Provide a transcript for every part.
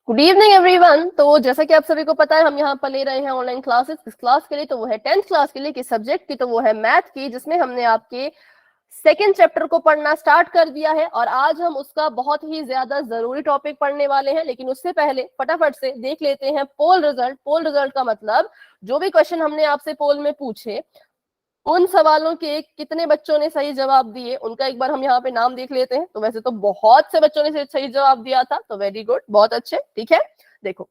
Good evening everyone. तो जैसा कि आप सभी को पता है, हम यहाँ पर ले रहे हैं ऑनलाइन क्लासेस। किस क्लास के लिए? तो वो है 10th क्लास के लिए। किस सब्जेक्ट की? तो वो है मैथ की, जिसमें हमने आपके सेकेंड चैप्टर को पढ़ना स्टार्ट कर दिया है। और आज हम उसका बहुत ही ज्यादा जरूरी टॉपिक पढ़ने वाले हैं। लेकिन उससे पहले फटाफट से देख लेते हैं पोल रिजल्ट। पोल रिजल्ट का मतलब जो भी क्वेश्चन हमने आपसे पोल में पूछे, उन सवालों के कितने बच्चों ने सही जवाब दिए, उनका एक बार हम यहाँ पे नाम देख लेते हैं। तो वैसे तो बहुत से बच्चों ने सही जवाब दिया था, तो वेरी गुड, बहुत अच्छे। ठीक है, देखो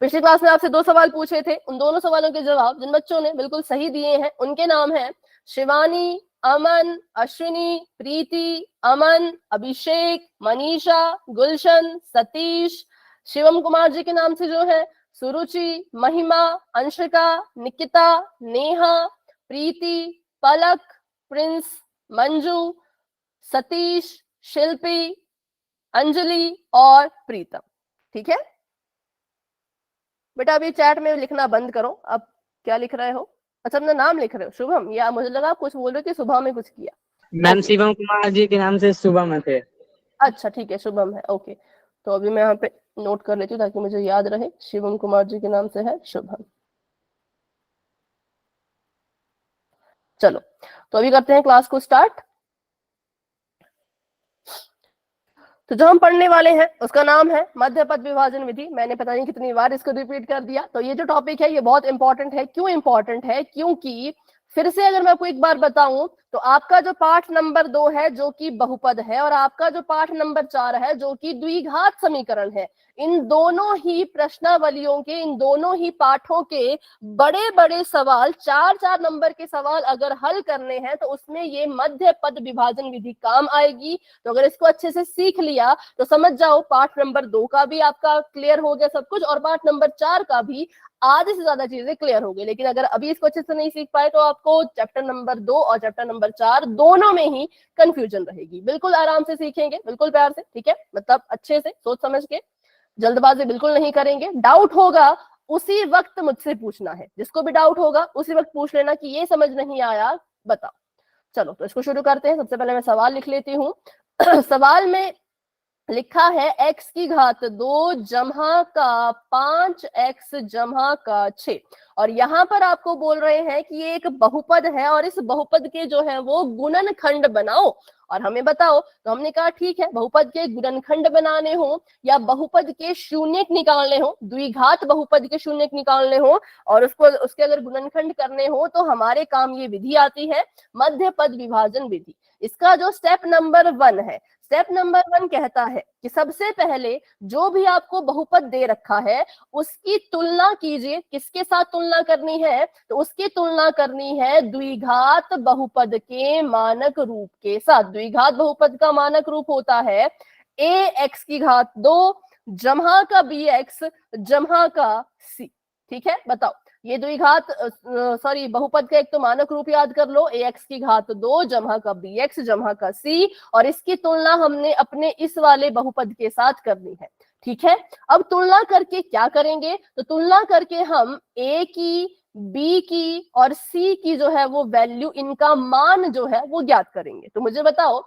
पिछली क्लास में आपसे 2 सवाल पूछे थे। उन दोनों सवालों के जवाब जिन बच्चों ने बिल्कुल सही दिए हैं उनके नाम है शिवानी, अमन, अश्विनी, प्रीति, अमन, अभिषेक, मनीषा, गुलशन, सतीश। शिवम कुमार जी के नाम से जो है सुरुचि, महिमा, अंशिका, निकिता, नेहा, प्रीति, पलक, प्रिंस, मंजू, सतीश, शिल्पी, अंजलि और प्रीतम। ठीक है बेटा, अभी चैट में लिखना बंद करो। अब क्या लिख रहे हो? अच्छा, अपना नाम लिख रहे हो शुभम, या मुझे लगा आप कुछ बोल रहे हो कि सुबह में कुछ किया। मैम शिवम कुमार जी के नाम से शुभम है थे। अच्छा ठीक है, शुभम है, ओके। तो अभी मैं यहाँ पे नोट कर लेती हूँ ताकि मुझे याद रहे। शिवम कुमार जी के नाम से है शुभम। चलो, तो अभी करते हैं क्लास को स्टार्ट। तो जो हम पढ़ने वाले हैं उसका नाम है मध्य पद विभाजन विधि। मैंने पता नहीं कितनी बार इसको रिपीट कर दिया। तो ये जो टॉपिक है ये बहुत इंपॉर्टेंट है। क्यों इंपॉर्टेंट है? क्योंकि फिर से अगर मैं आपको एक बार बताऊं तो आपका जो पाठ नंबर 2 है जो कि बहुपद है, और आपका जो पाठ नंबर 4 है जो कि द्विघात समीकरण है, इन दोनों ही प्रश्नावलियों के, इन दोनों ही पाठों के बड़े बड़े सवाल, 4-4 नंबर के सवाल अगर हल करने हैं तो उसमें ये मध्य पद विभाजन विधि काम आएगी। तो अगर इसको अच्छे से सीख लिया तो समझ जाओ पाठ नंबर 2 का भी आपका क्लियर हो गया सब कुछ, और पाठ नंबर 4 का भी आधे से ज्यादा चीजें क्लियर हो गई। लेकिन अगर अभी इसको अच्छे से नहीं सीख पाए तो आपको चैप्टर नंबर 2 और चैप्टर नंबर 4 दोनों में ही कंफ्यूजन रहेगी। बिल्कुल आराम से सीखेंगे, बिल्कुल प्यार से, ठीक है, मतलब अच्छे से सोच समझ के, जल्दबाजी बिल्कुल नहीं करेंगे। डाउट होगा उसी वक्त मुझसे पूछना है, जिसको भी डाउट होगा उसी वक्त पूछ लेना कि ये समझ नहीं आया, बताओ। चलो, तो इसको शुरू करते हैं। सबसे पहले मैं सवाल लिख लेती हूँ। सवाल में लिखा है x की घात 2 जमा का 5x जमा का 6। और यहाँ पर आपको बोल रहे हैं कि ये एक बहुपद है और इस बहुपद के जो है वो गुणनखंड बनाओ और हमें बताओ। तो हमने कहा ठीक है, बहुपद के गुणनखंड बनाने हो या बहुपद के शून्यक निकालने हो, द्विघात बहुपद के शून्यक निकालने हो और उसको उसके अगर गुणनखंड करने हो तो हमारे काम ये विधि आती है मध्य पद विभाजन विधि। इसका जो स्टेप नंबर 1 है, स्टेप नंबर 1 कहता है कि सबसे पहले जो भी आपको बहुपद दे रखा है उसकी तुलना कीजिए। किसके साथ तुलना करनी है? तो उसकी तुलना करनी है द्विघात बहुपद के मानक रूप के साथ। द्विघात बहुपद का मानक रूप होता है ax की घात 2 जमा का bx जमा का c। ठीक है, बताओ ये द्विघात सॉरी बहुपद का एक तो मानक रूप याद कर लो, ax की घात 2 जमा का bx जमा का c, और इसकी तुलना हमने अपने इस वाले बहुपद के साथ करनी है। ठीक है, अब तुलना करके क्या करेंगे? तो तुलना करके हम a की, b की और c की जो है वो वैल्यू, इनका मान जो है वो ज्ञात करेंगे। तो मुझे बताओ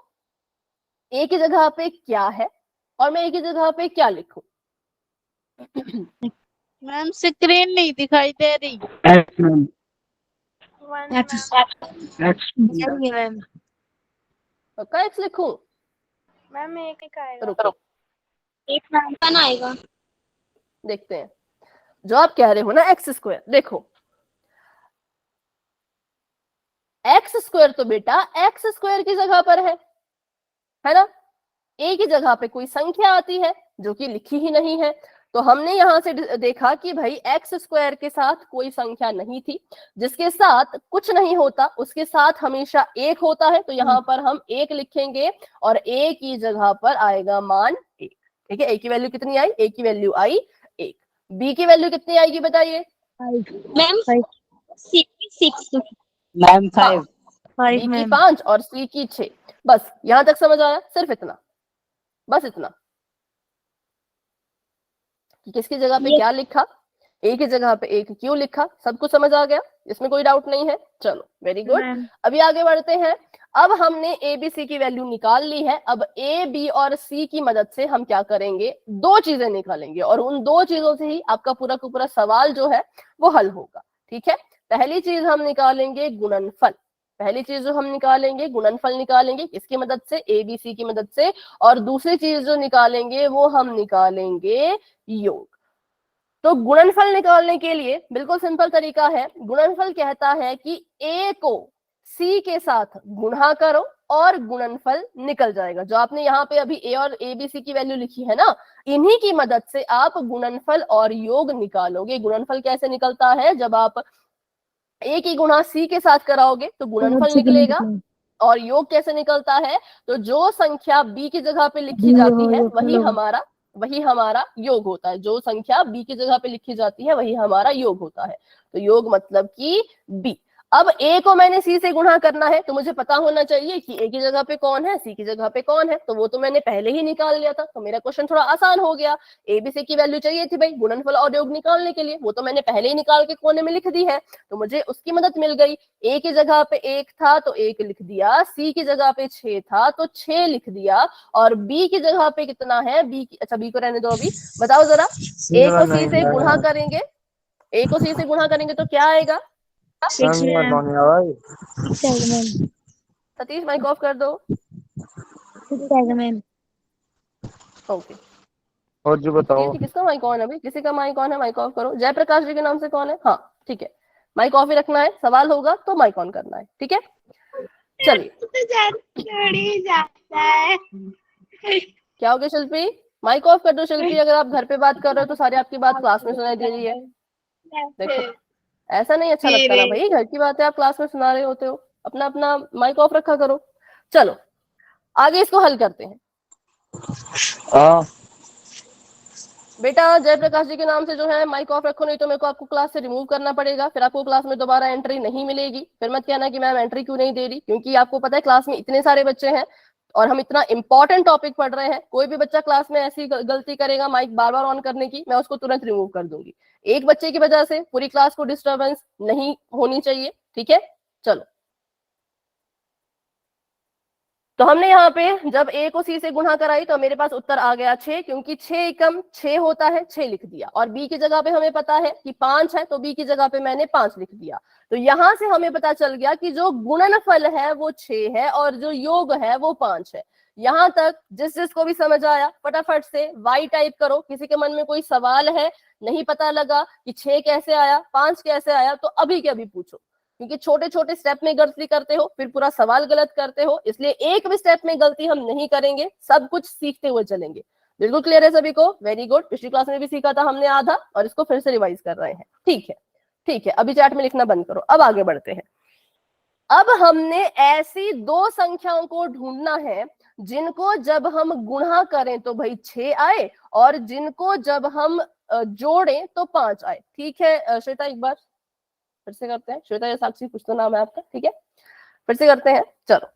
a की जगह पे क्या है और मैं a की जगह पे क्या लिखूं? मैम स्क्रीन नहीं दिखाई दे रही। मैम पक्का x लिखूं? मैम एक आएगा। रुको एक नाम आएगा। देखते हैं। जो आप कह रहे हो ना एक्स स्क्वायर, देखो एक्स स्क्वायर तो बेटा एक्स स्क्वायर की जगह पर है ना? ए की जगह पे कोई संख्या आती है जो कि लिखी ही नहीं है। तो हमने यहां से देखा कि भाई एक्स स्क्वायर के साथ कोई संख्या नहीं थी, जिसके साथ कुछ नहीं होता उसके साथ हमेशा एक होता है। तो यहाँ पर हम एक लिखेंगे और ए की जगह पर आएगा मान एक। ठीक है, ए की वैल्यू कितनी आई? ए की वैल्यू आई 1। बी की वैल्यू कितनी आएगी बताइए? Ma'am 6 ma'am 5। बी की 5 और सी की 6। बस यहां तक समझ आया? सिर्फ इतना, बस इतना कि किसकी जगह पे क्या लिखा, ए की जगह पे एक क्यों लिखा, सब कुछ समझ आ गया, इसमें कोई डाउट नहीं है। चलो वेरी गुड। अभी आगे बढ़ते हैं। अब हमने ए बी सी की वैल्यू निकाल ली है। अब ए बी और सी की मदद से हम क्या करेंगे, दो चीजें निकालेंगे और उन दो चीजों से ही आपका पूरा का पूरा सवाल जो है वो हल होगा। ठीक है, पहली चीज हम निकालेंगे गुणनफल। पहली चीज जो हम निकालेंगे गुणनफल निकालेंगे, किसकी मदद से, ए बी सी की मदद से। और दूसरी चीज जो निकालेंगे वो हम निकालेंगे योग। तो गुणनफल निकालने के लिए बिल्कुल सिंपल तरीका है। गुणनफल कहता है कि ए को सी के साथ गुणा करो और गुणनफल निकल जाएगा। जो आपने यहाँ पे अभी ए और ए बी सी की वैल्यू लिखी है ना, इन्हीं की मदद से आप गुणनफल और योग निकालोगे। गुणनफल कैसे निकलता है, जब आप ए की गुणा सी के साथ कराओगे तो गुणनफल निकलेगा। और योग कैसे निकलता है, तो जो संख्या बी की जगह पे लिखी जाती है वही हमारा योग होता है। जो संख्या बी की जगह पे लिखी जाती है वही हमारा योग होता है। तो योग मतलब कि बी। अब ए को मैंने सी से गुणा करना है तो मुझे पता होना चाहिए कि ए की जगह पे कौन है, सी की जगह पे कौन है। तो वो तो मैंने पहले ही निकाल लिया था, तो मेरा क्वेश्चन थोड़ा आसान हो गया। ए बी सी की वैल्यू चाहिए थी भाई गुणनफल और योग निकालने के लिए, वो तो मैंने पहले ही निकाल के कोने में लिख दी है, तो मुझे उसकी मदद मिल गई। ए की जगह पे 1 था तो 1 लिख दिया, सी की जगह पे 6 था तो 6 लिख दिया। और बी की जगह पे कितना है, अच्छा बी को रहने दो अभी, बताओ जरा। ए को सी से गुणा करेंगे, ए को सी से गुणा करेंगे तो क्या आएगा, सतीश माइक ऑफ कर दो। ओके, और जो बताओ, किसका माइक ऑन है अभी, किसी का माइक ऑन है, माइक ऑफ करो। जयप्रकाश जी के नाम से कौन है, हाँ ठीक है, माइक ऑफ ही रखना है, सवाल होगा तो माइक ऑन करना है, ठीक है। चलिए, क्या हो गया शिल्पी, माइक ऑफ कर दो शिल्पी। अगर आप घर पे बात कर रहे हो तो सारी आपकी बात क्लास में सुनाई दे रही है। देखो ऐसा नहीं अच्छा लगता ना भाई, घर की बातें आप क्लास में सुना रहे होते हो, अपना अपना माइक ऑफ रखा करो। चलो आगे इसको हल करते हैं। बेटा जयप्रकाश जी के नाम से जो है माइक ऑफ रखो, नहीं तो मेरे को आपको क्लास से रिमूव करना पड़ेगा, फिर आपको क्लास में दोबारा एंट्री नहीं मिलेगी। फिर मत कहना कि मैम एंट्री क्यों नहीं दे रही, क्योंकि आपको पता है क्लास में इतने सारे बच्चे हैं और हम इतना इंपॉर्टेंट टॉपिक पढ़ रहे हैं। कोई भी बच्चा क्लास में ऐसी गलती करेगा माइक बार बार ऑन करने की, मैं उसको तुरंत रिमूव कर दूंगी। एक बच्चे की वजह से पूरी क्लास को डिस्टर्बेंस नहीं होनी चाहिए, ठीक है। चलो, तो हमने यहाँ पे जब ए को सी से गुणा कराई तो मेरे पास उत्तर आ गया 6, क्योंकि 6 एकम 6 होता है, 6 लिख दिया। और बी की जगह पे हमें पता है कि 5 है, तो बी की जगह पे मैंने 5 लिख दिया। तो यहां से हमें पता चल गया कि जो गुणनफल है वो 6 है और जो योग है वो 5 है। यहां तक जिसको भी समझ आया फटाफट से वाई टाइप करो। किसी के मन में कोई सवाल है, नहीं पता लगा कि 6 कैसे आया, 5 कैसे आया, तो अभी के अभी पूछो, क्योंकि छोटे छोटे स्टेप में गलती करते हो फिर पूरा सवाल गलत करते हो, इसलिए एक भी स्टेप में गलती हम नहीं करेंगे, सब कुछ सीखते हुए चलेंगे। बिल्कुल क्लियर है सभी को, वेरी गुड। पिछली क्लास में भी सीखा था हमने आधा और इसको फिर से रिवाइज कर रहे हैं, ठीक है ठीक है। अभी चैट में लिखना बंद करो, अब आगे बढ़ते हैं। अब हमने ऐसी दो संख्याओं को ढूंढना है जिनको जब हम गुणा करें तो भाई 6 आए और जिनको जब हम जोड़ें तो 5 आए, ठीक है। श्वेता एक बार फिर से करते हैं, श्वेता या साक्षी कुछ तो नाम है आपका, ठीक है, फिर से करते हैं। चलो,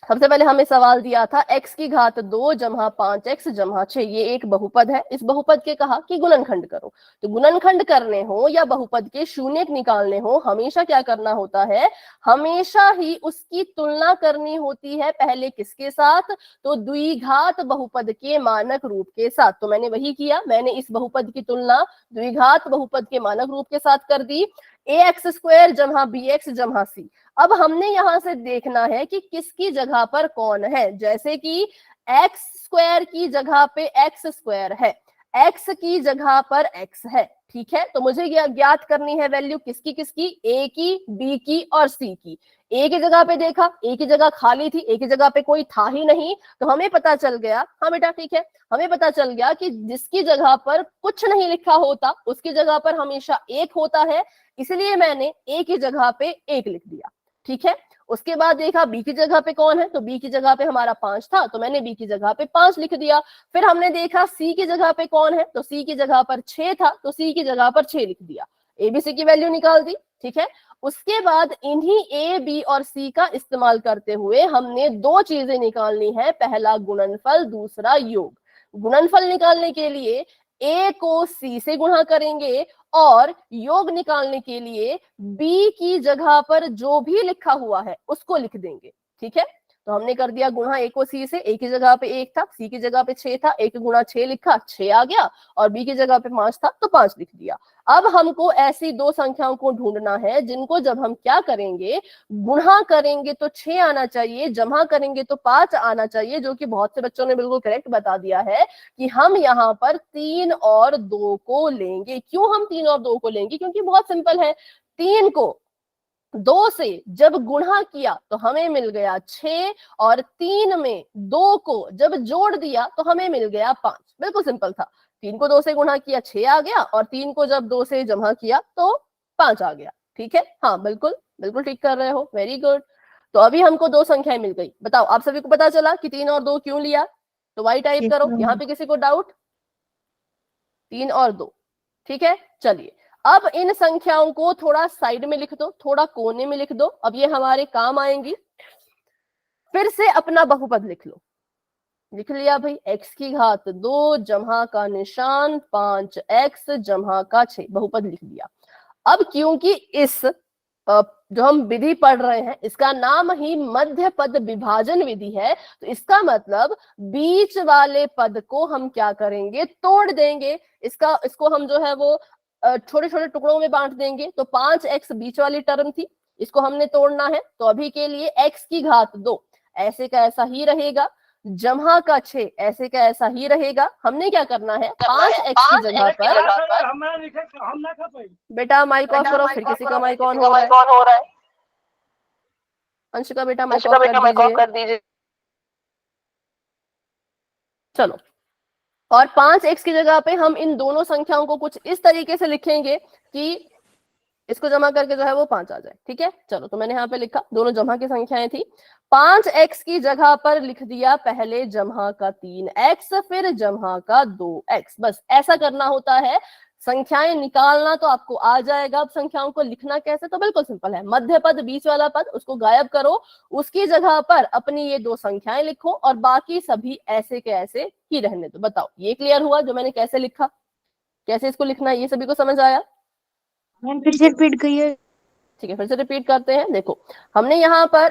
सबसे पहले हमें सवाल दिया था x की घात 2 जमा 5x जमा 6, ये एक बहुपद है। इस बहुपद के कहा कि गुणनखंड करो। तो गुणनखंड करने हो या बहुपद के शून्यक निकालने हो, हमेशा क्या करना होता है, हमेशा ही उसकी तुलना करनी होती है। पहले किसके साथ, तो द्विघात बहुपद के मानक रूप के साथ। तो मैंने वही किया, मैंने इस बहुपद की तुलना द्विघात बहुपद के मानक रूप के साथ कर दी, ax² जमा bx जमा c। अब हमने यहां से देखना है कि किसकी जगह पर कौन है। जैसे कि x² की जगह पे x² है, x की जगह पर x है, ठीक है। तो मुझे ज्ञात करनी है वैल्यू किसकी किसकी, a की, b की और c की। a की जगह पे देखा, a की जगह खाली थी, a की जगह पे कोई था ही नहीं, तो हमें पता चल गया, हाँ बेटा ठीक है, हमें पता चल गया कि जिसकी जगह पर कुछ नहीं लिखा होता उसकी जगह पर हमेशा 1 होता है, इसलिए मैंने a की जगह पे 1 लिख दिया, ठीक है। उसके बाद देखा b की जगह पे कौन है, तो b की जगह पे हमारा 5 था, तो मैंने b की जगह पे 5 लिख दिया। फिर हमने देखा c की जगह पे कौन है, तो c की जगह पर 6 था, तो c की जगह पर 6 लिख दिया, abc की वैल्यू निकाल दी, ठीक है। उसके बाद इन्हीं a b और c का इस्तेमाल करते हुए हमने दो चीजें निकालनी है, पहला गुणनफल, दूसरा योग। गुणनफल निकालने के लिए a को c से गुणा करेंगे और योग निकालने के लिए b की जगह पर जो भी लिखा हुआ है उसको लिख देंगे, ठीक है। तो हमने कर दिया गुणा ए को सी से, ए की जगह पे 1 था, सी की जगह पे 6 था, ए गुणा 6 लिखा, 6 आ गया, और बी की जगह पे 5 था तो 5 लिख दिया। अब हमको ऐसी दो संख्याओं को ढूंढना है जिनको जब हम क्या करेंगे, गुणा करेंगे तो 6 आना चाहिए, जमा करेंगे तो 5 आना चाहिए, जो कि बहुत से बच्चों ने बिल्कुल करेक्ट बता दिया है कि हम यहाँ पर 3 और 2 को लेंगे। क्यों हम 3 और 2 को लेंगे? क्योंकि बहुत सिंपल है, 3 को 2 से जब गुणा किया तो हमें मिल गया 6, और 3 में 2 को जब जोड़ दिया तो हमें मिल गया 5। बिल्कुल सिंपल था, 3 को 2 से गुणा किया 6 आ गया, और 3 को जब 2 से जमा किया तो 5 आ गया। ठीक है, हाँ बिल्कुल बिल्कुल ठीक कर रहे हो, वेरी गुड। तो अभी हमको दो संख्याएं मिल गई। बताओ आप सभी को पता चला कि 3 और 2 क्यों लिया? तो वाई टाइप करो। यहाँ पे किसी को डाउट? 3 और 2, ठीक है। चलिए अब इन संख्याओं को थोड़ा साइड में लिख दो, थोड़ा कोने में लिख दो, अब ये हमारे काम आएंगी। फिर से अपना बहुपद लिख लो। लिख लिया भाई, x की घात 2 जमा का निशान 5x जमा का 6, बहुपद लिख दिया। अब क्योंकि इस जो हम विधि पढ़ रहे हैं इसका नाम ही मध्य पद विभाजन विधि है, तो इसका मतलब बीच वाले पद को हम क्या करेंगे, तोड़ देंगे। इसको हम जो है वो छोटे छोटे टुकड़ों में बांट देंगे। तो 5x बीच वाली टर्म थी, इसको हमने तोड़ना है। तो अभी के लिए x की घात 2 ऐसे का ऐसा ही रहेगा, जमा का 6 ऐसे का ऐसा ही रहेगा। हमने क्या करना है, 5x की जगह पर बेटा माइक ऑफ करो, फिर किसी का माइक ऑन हो रहा है। अंश का बेटा माइक ऑफ कर दीजिए। चलो, और 5x की जगह पे हम इन दोनों संख्याओं को कुछ इस तरीके से लिखेंगे कि इसको जमा करके जो है वो 5 आ जाए। ठीक है, चलो तो मैंने यहाँ पे लिखा, दोनों जमा की संख्याएं थी। 5x की जगह पर लिख दिया पहले जमा का 3x, फिर जमा का 2x। बस ऐसा करना होता है। संख्याएं निकालना तो आपको आ जाएगा। अब संख्याओं को लिखना कैसे, तो बिल्कुल सिंपल है। मध्य पद बीच वाला पद उसको गायब करो, उसकी जगह पर अपनी ये दो संख्याएं लिखो, और बाकी सभी ऐसे के ऐसे ही रहने दो। बताओ ये क्लियर हुआ जो मैंने कैसे लिखा, कैसे इसको लिखना है, ये सभी को समझ आया? फिर से रिपीट करिए। ठीक है, फिर से रिपीट करते हैं। देखो हमने यहाँ पर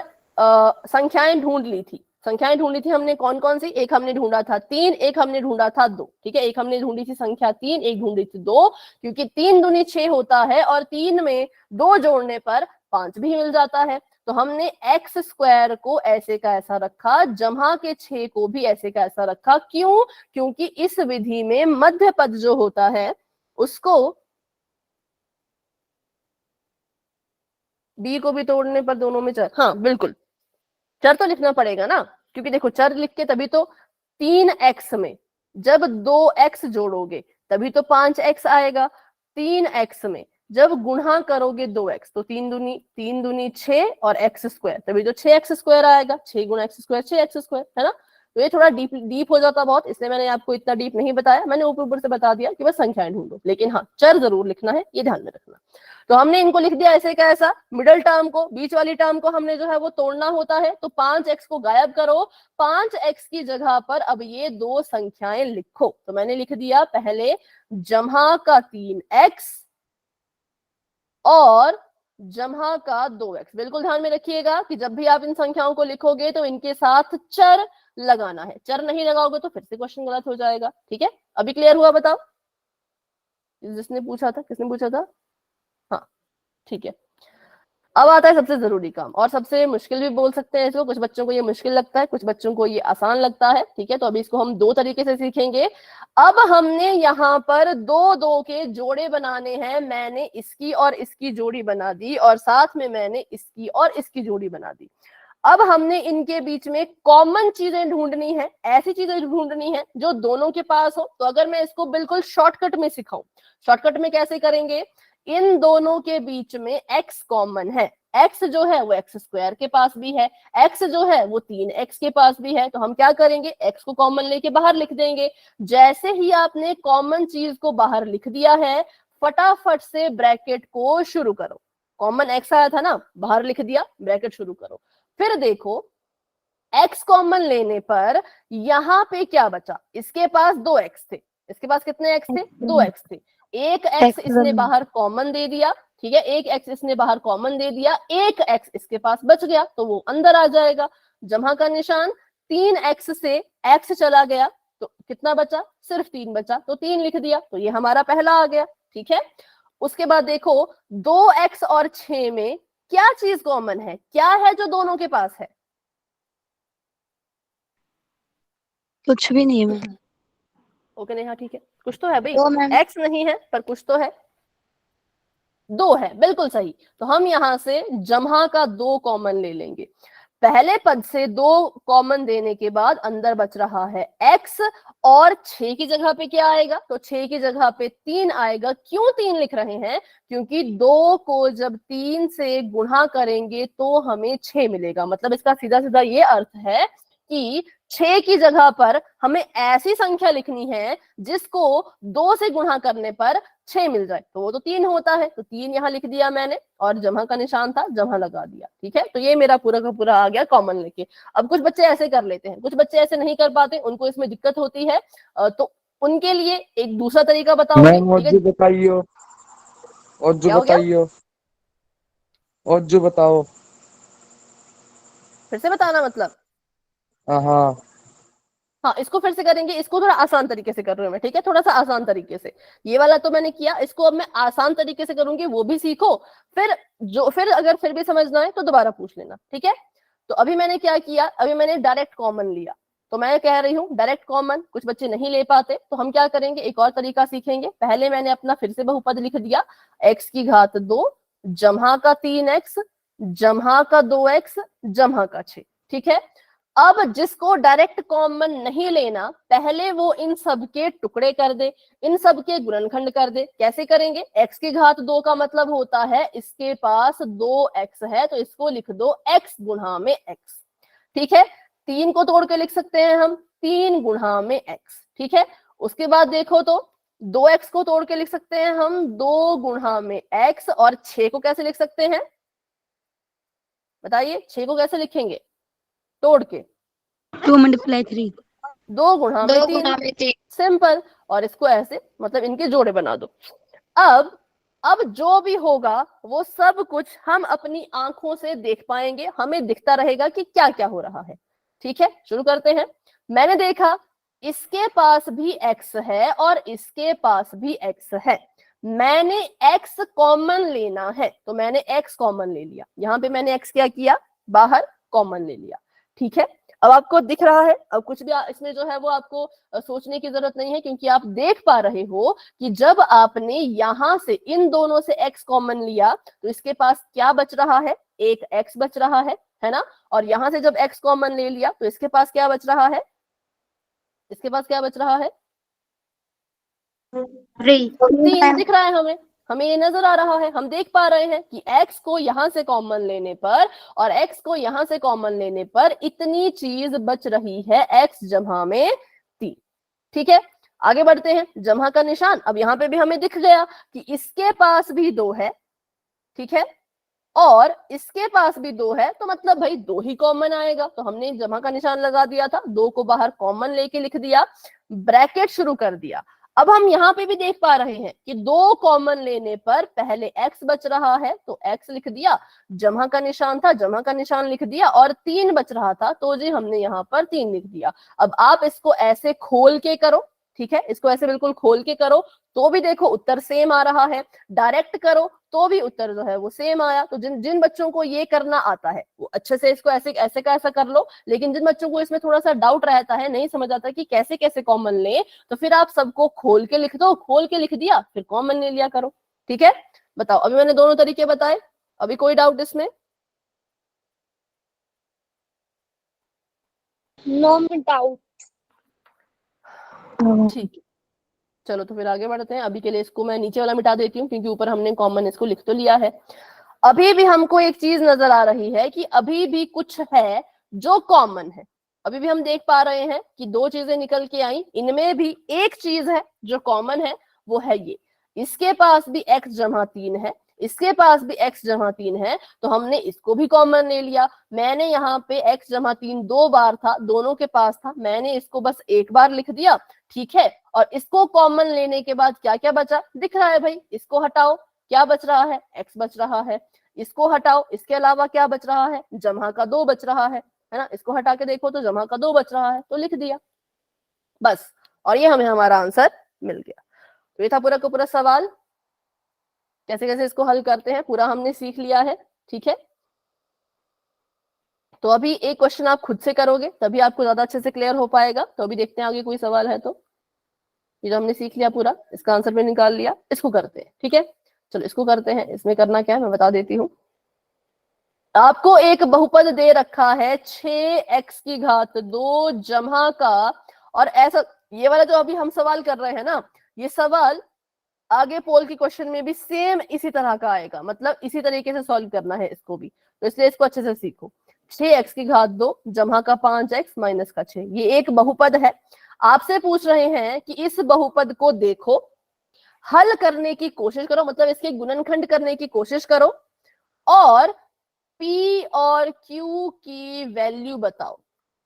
संख्याएं ढूंढ ली थी। संख्याएं ढूंढी थी हमने कौन कौन सी? एक हमने ढूंढा था 3, एक हमने ढूंढा था 2। ठीक है, एक हमने ढूंढी थी संख्या 3, एक ढूंढी थी 2, क्योंकि 3 दूनी 6 होता है, और 3 में 2 जोड़ने पर 5 भी मिल जाता है। तो हमने x स्क्वायर को ऐसे का ऐसा रखा, जमा के 6 को भी ऐसे का ऐसा रखा। क्यों? क्योंकि इस विधि में मध्य पद जो होता है उसको b को भी तोड़ने पर दोनों में चर, हाँ बिल्कुल चर तो लिखना पड़ेगा ना, क्योंकि देखो चर लिख के तभी तो 3x में जब 2x जोड़ोगे तभी तो 5x आएगा। 3x में जब गुणा करोगे 2x तो 3 दूनी 6 और x स्क्वायर, तभी तो 6x स्क्वायर आएगा। 6 गुणा x स्क्वायर 6x स्क्वायर, है ना। तो ये थोड़ा डीप हो जाता बहुत, इसलिए मैंने आपको इतना डीप नहीं बताया। मैंने ऊपर से बता दिया कि बस संख्याएं ढूंढो, लेकिन हाँ चर जरूर लिखना है, ये ध्यान में रखना। तो हमने इनको लिख दिया ऐसे का ऐसा। मिडल टर्म को, बीच वाली टर्म को हमने जो है वो तोड़ना होता है। तो 5x को गायब करो, 5x की जगह पर अब ये दो संख्याएं लिखो। तो मैंने लिख दिया पहले जमा का 3x और जमा का 2x। बिल्कुल ध्यान में रखिएगा कि जब भी आप इन संख्याओं को लिखोगे तो इनके साथ चर लगाना है। चर नहीं लगाओगे तो फिर से क्वेश्चन गलत हो जाएगा। ठीक है, अभी क्लियर हुआ? बताओ जिसने पूछा था, किसने पूछा था? हाँ ठीक है। अब आता है सबसे जरूरी काम, और सबसे मुश्किल भी बोल सकते हैं इसको। कुछ बच्चों को ये मुश्किल लगता है, कुछ बच्चों को ये आसान लगता है। ठीक है, तो अभी इसको हम दो तरीके से सीखेंगे। अब हमने यहाँ पर दो के जोड़े बनाने हैं। मैंने इसकी और इसकी जोड़ी बना दी, और साथ में मैंने इसकी और इसकी जोड़ी बना दी। अब हमने इनके बीच में कॉमन चीजें ढूंढनी है, ऐसी चीजें ढूंढनी है जो दोनों के पास हो। तो अगर मैं इसको बिल्कुल शॉर्टकट में सिखाऊं, शॉर्टकट में कैसे करेंगे? इन दोनों के बीच में x कॉमन है। x जो है वो x स्क्वायर के पास भी है, x जो है वो 3x के पास भी है। तो हम क्या करेंगे, x को कॉमन लेके बाहर लिख देंगे। जैसे ही आपने कॉमन चीज को बाहर लिख दिया है, फटाफट से ब्रैकेट को शुरू करो। कॉमन x आया था ना, बाहर लिख दिया, ब्रैकेट शुरू करो। फिर देखो x कॉमन लेने पर यहाँ पे क्या बचा? इसके पास 2x थे। इसके पास कितने x थे? 2x थे। एक x इसने बाहर कॉमन दे दिया, ठीक है, एक एक्स इसने बाहर कॉमन दे दिया, एक एक्स इसके पास बच गया तो वो अंदर आ जाएगा। जमा का निशान, 3x से x चला गया तो कितना बचा, सिर्फ 3 बचा, तो 3 लिख दिया, तो ये हमारा पहला आ गया। ठीक है, उसके बाद देखो 2x और 6 में क्या चीज कॉमन है, क्या है जो दोनों के पास है? कुछ भी नहीं है मैम। ओके नेहा, ठीक है, कुछ तो है भाई, दो मैम। x नहीं है पर कुछ तो है, 2 है, बिल्कुल सही। तो हम यहां से जमा का 2 कॉमन ले लेंगे। पहले पद से 2 कॉमन देने के बाद अंदर बच रहा है x, और 6 की जगह पे क्या आएगा, तो 6 की जगह पे 3 आएगा। क्यों 3 लिख रहे हैं, क्योंकि 2 को जब 3 से गुणा करेंगे तो हमें 6 मिलेगा। मतलब इसका सीधा सीधा ये अर्थ है कि 6 की जगह पर हमें ऐसी संख्या लिखनी है जिसको 2 से गुणा करने पर 6 मिल जाए, तो वो तो 3 होता है, तो 3 यहाँ लिख दिया मैंने, और जमा का निशान था, जमा लगा दिया। ठीक है, तो ये मेरा पूरा का पूरा आ गया कॉमन लेके। अब कुछ बच्चे ऐसे कर लेते हैं, कुछ बच्चे ऐसे नहीं कर पाते, उनको इसमें दिक्कत होती है, तो उनके लिए एक दूसरा तरीका बताऊंगी। मैम और जो बताइए, और जो क्या हो गया? बताइए, और जो बताओ। फिर से बताना मतलब? हाँ हाँ, इसको फिर से करेंगे, इसको थोड़ा आसान तरीके से कर रही हूँ मैं, ठीक है, थोड़ा सा आसान तरीके से। ये वाला तो मैंने किया, इसको अब मैं आसान तरीके से करूंगी, वो भी सीखो। फिर अगर फिर भी समझना है तो दोबारा पूछ लेना, ठीक है। तो अभी मैंने क्या किया, अभी मैंने डायरेक्ट कॉमन लिया, तो मैं कह रही हूँ डायरेक्ट कॉमन कुछ बच्चे नहीं ले पाते, तो हम क्या करेंगे, एक और तरीका सीखेंगे। पहले मैंने अपना फिर से बहुपद लिख दिया, x की घात 2 जमा का 3x जमा का 2x जमा का 6। ठीक है, अब जिसको डायरेक्ट कॉमन नहीं लेना, पहले वो इन सब के टुकड़े कर दे, इन सब के गुणनखंड कर दे। कैसे करेंगे, x की घात 2 का मतलब होता है इसके पास 2x है, तो इसको लिख दो x गुणा में x। ठीक है, 3 को तोड़ के लिख सकते हैं हम 3 गुणा में x। ठीक है, उसके बाद देखो तो 2x को तोड़ के लिख सकते हैं हम 2 गुणा में x, और 6 को कैसे लिख सकते हैं बताइए, 6 को कैसे लिखेंगे तोड़ के? 2 × 3। 2 गुणा में 3, सिंपल। और इसको ऐसे मतलब इनके जोड़े बना दो। अब जो भी होगा वो सब कुछ हम अपनी आंखों से देख पाएंगे, हमें दिखता रहेगा कि क्या क्या हो रहा है। ठीक है, शुरू करते हैं। मैंने देखा इसके पास भी x है और इसके पास भी x है, मैंने x कॉमन लेना है, तो मैंने x कॉमन ले लिया। यहाँ पे मैंने x क्या किया, बाहर कॉमन ले लिया। ठीक है, अब आपको दिख रहा है, अब कुछ भी इसमें जो है वो आपको सोचने की जरूरत नहीं है, क्योंकि आप देख पा रहे हो कि जब आपने यहां से इन दोनों से x कॉमन लिया तो इसके पास क्या बच रहा है, एक x बच रहा है ना। और यहां से जब x कॉमन ले लिया तो इसके पास क्या बच रहा है, इसके पास क्या बच रहा है, 3 दिख रहा है हमें ये नजर आ रहा है, हम देख पा रहे हैं कि x को यहां से कॉमन लेने पर और x को यहां से कॉमन लेने पर इतनी चीज बच रही है, x जमा में 3। ठीक है, आगे बढ़ते हैं। जमा का निशान, अब यहाँ पे भी हमें दिख गया कि इसके पास भी 2 है, ठीक है, और इसके पास भी 2 है, तो मतलब भाई 2 ही कॉमन आएगा, तो हमने जमा का निशान लगा दिया था, 2 को बाहर कॉमन लेके लिख दिया, ब्रैकेट शुरू कर दिया। अब हम यहाँ पे भी देख पा रहे हैं कि 2 कॉमन लेने पर पहले x बच रहा है तो x लिख दिया, जमा का निशान था, जमा का निशान लिख दिया, और 3 बच रहा था तो जी हमने यहाँ पर 3 लिख दिया। अब आप इसको ऐसे खोल के करो, ठीक है, इसको ऐसे बिल्कुल खोल के करो तो भी देखो उत्तर सेम आ रहा है, डायरेक्ट करो तो भी उत्तर जो है वो सेम आया। तो जिन जिन बच्चों को ये करना आता है वो अच्छे से इसको ऐसे ऐसे का ऐसा कर लो, लेकिन जिन बच्चों को इसमें थोड़ा सा डाउट रहता है, नहीं समझ आता कि कैसे कैसे कॉमन ले, तो फिर आप सबको खोल के लिख दो, खोल के लिख दिया फिर कॉमन ले लिया करो। ठीक है, बताओ, अभी मैंने दोनों तरीके बताए, अभी कोई डाउट इसमें? No doubt. ठीक है, चलो तो फिर आगे बढ़ते हैं। अभी के लिए इसको मैं नीचे वाला मिटा देती हूँ क्योंकि ऊपर हमने कॉमन इसको लिख तो लिया है। अभी भी हमको एक चीज नजर आ रही है कि अभी भी कुछ है जो कॉमन है। अभी भी हम देख पा रहे हैं कि 2 चीजें निकल के आई, इनमें भी एक चीज है जो कॉमन है, वो है ये, इसके पास भी x जमा 3 है, इसके पास भी x जमा 3 है, तो हमने इसको भी कॉमन ले लिया। मैंने यहाँ पे x जमा 3 2 बार था, दोनों के पास था, मैंने इसको बस एक बार लिख दिया। ठीक है, और इसको कॉमन लेने के बाद क्या क्या बचा दिख रहा है भाई, इसको हटाओ, क्या बच रहा है, x बच रहा है। इसको हटाओ, इसके अलावा क्या बच रहा है, जमा का 2 बच रहा है ना। इसको हटा के देखो तो जमा का 2 बच रहा है, तो लिख दिया बस, और ये हमें हमारा आंसर मिल गया। तो ये था पूरा का पूरा सवाल। कैसे कैसे इसको हल करते हैं पूरा हमने सीख लिया है, ठीक है। तो अभी एक क्वेश्चन आप खुद से करोगे तभी आपको ज्यादा अच्छे से क्लियर हो पाएगा। तो अभी देखते हैं आगे कोई सवाल है तो। ये जो हमने सीख लिया पूरा, इसका आंसर भी निकाल लिया, इसको करते हैं, ठीक है। चलो इसको करते हैं। इसमें करना क्या है मैं बता देती हूँ। आपको एक बहुपद दे रखा है 6x की घात 2 जमा का, और ऐसा ये वाला जो अभी हम सवाल कर रहे हैं ना, ये सवाल आगे पोल की क्वेश्चन में भी सेम इसी तरह का आएगा, मतलब इसी तरीके से सॉल्व करना है इसको भी। तो इसलिए इसको अच्छे से सीखो। 6x की घात 2 जमा का 5x माइनस का 6, ये एक बहुपद है। आपसे पूछ रहे हैं कि इस बहुपद को देखो, हल करने की कोशिश करो, मतलब इसके गुणनखंड करने की कोशिश करो, और P और Q की वैल्यू बताओ।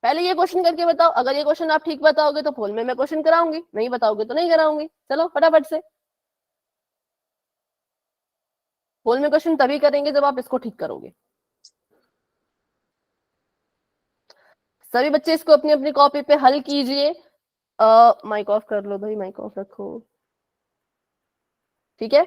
पहले ये क्वेश्चन करके बताओ। अगर ये क्वेश्चन आप ठीक बताओगे तो पोल में मैं क्वेश्चन कराऊंगी, नहीं बताओगे तो नहीं कराऊंगी। चलो फटाफट से। पोल में क्वेश्चन तभी करेंगे जब आप इसको ठीक करोगे। सभी बच्चे इसको अपनी अपनी कॉपी पे हल कीजिए। माइक ऑफ कर लो भाई, माइक ऑफ रखो, ठीक है।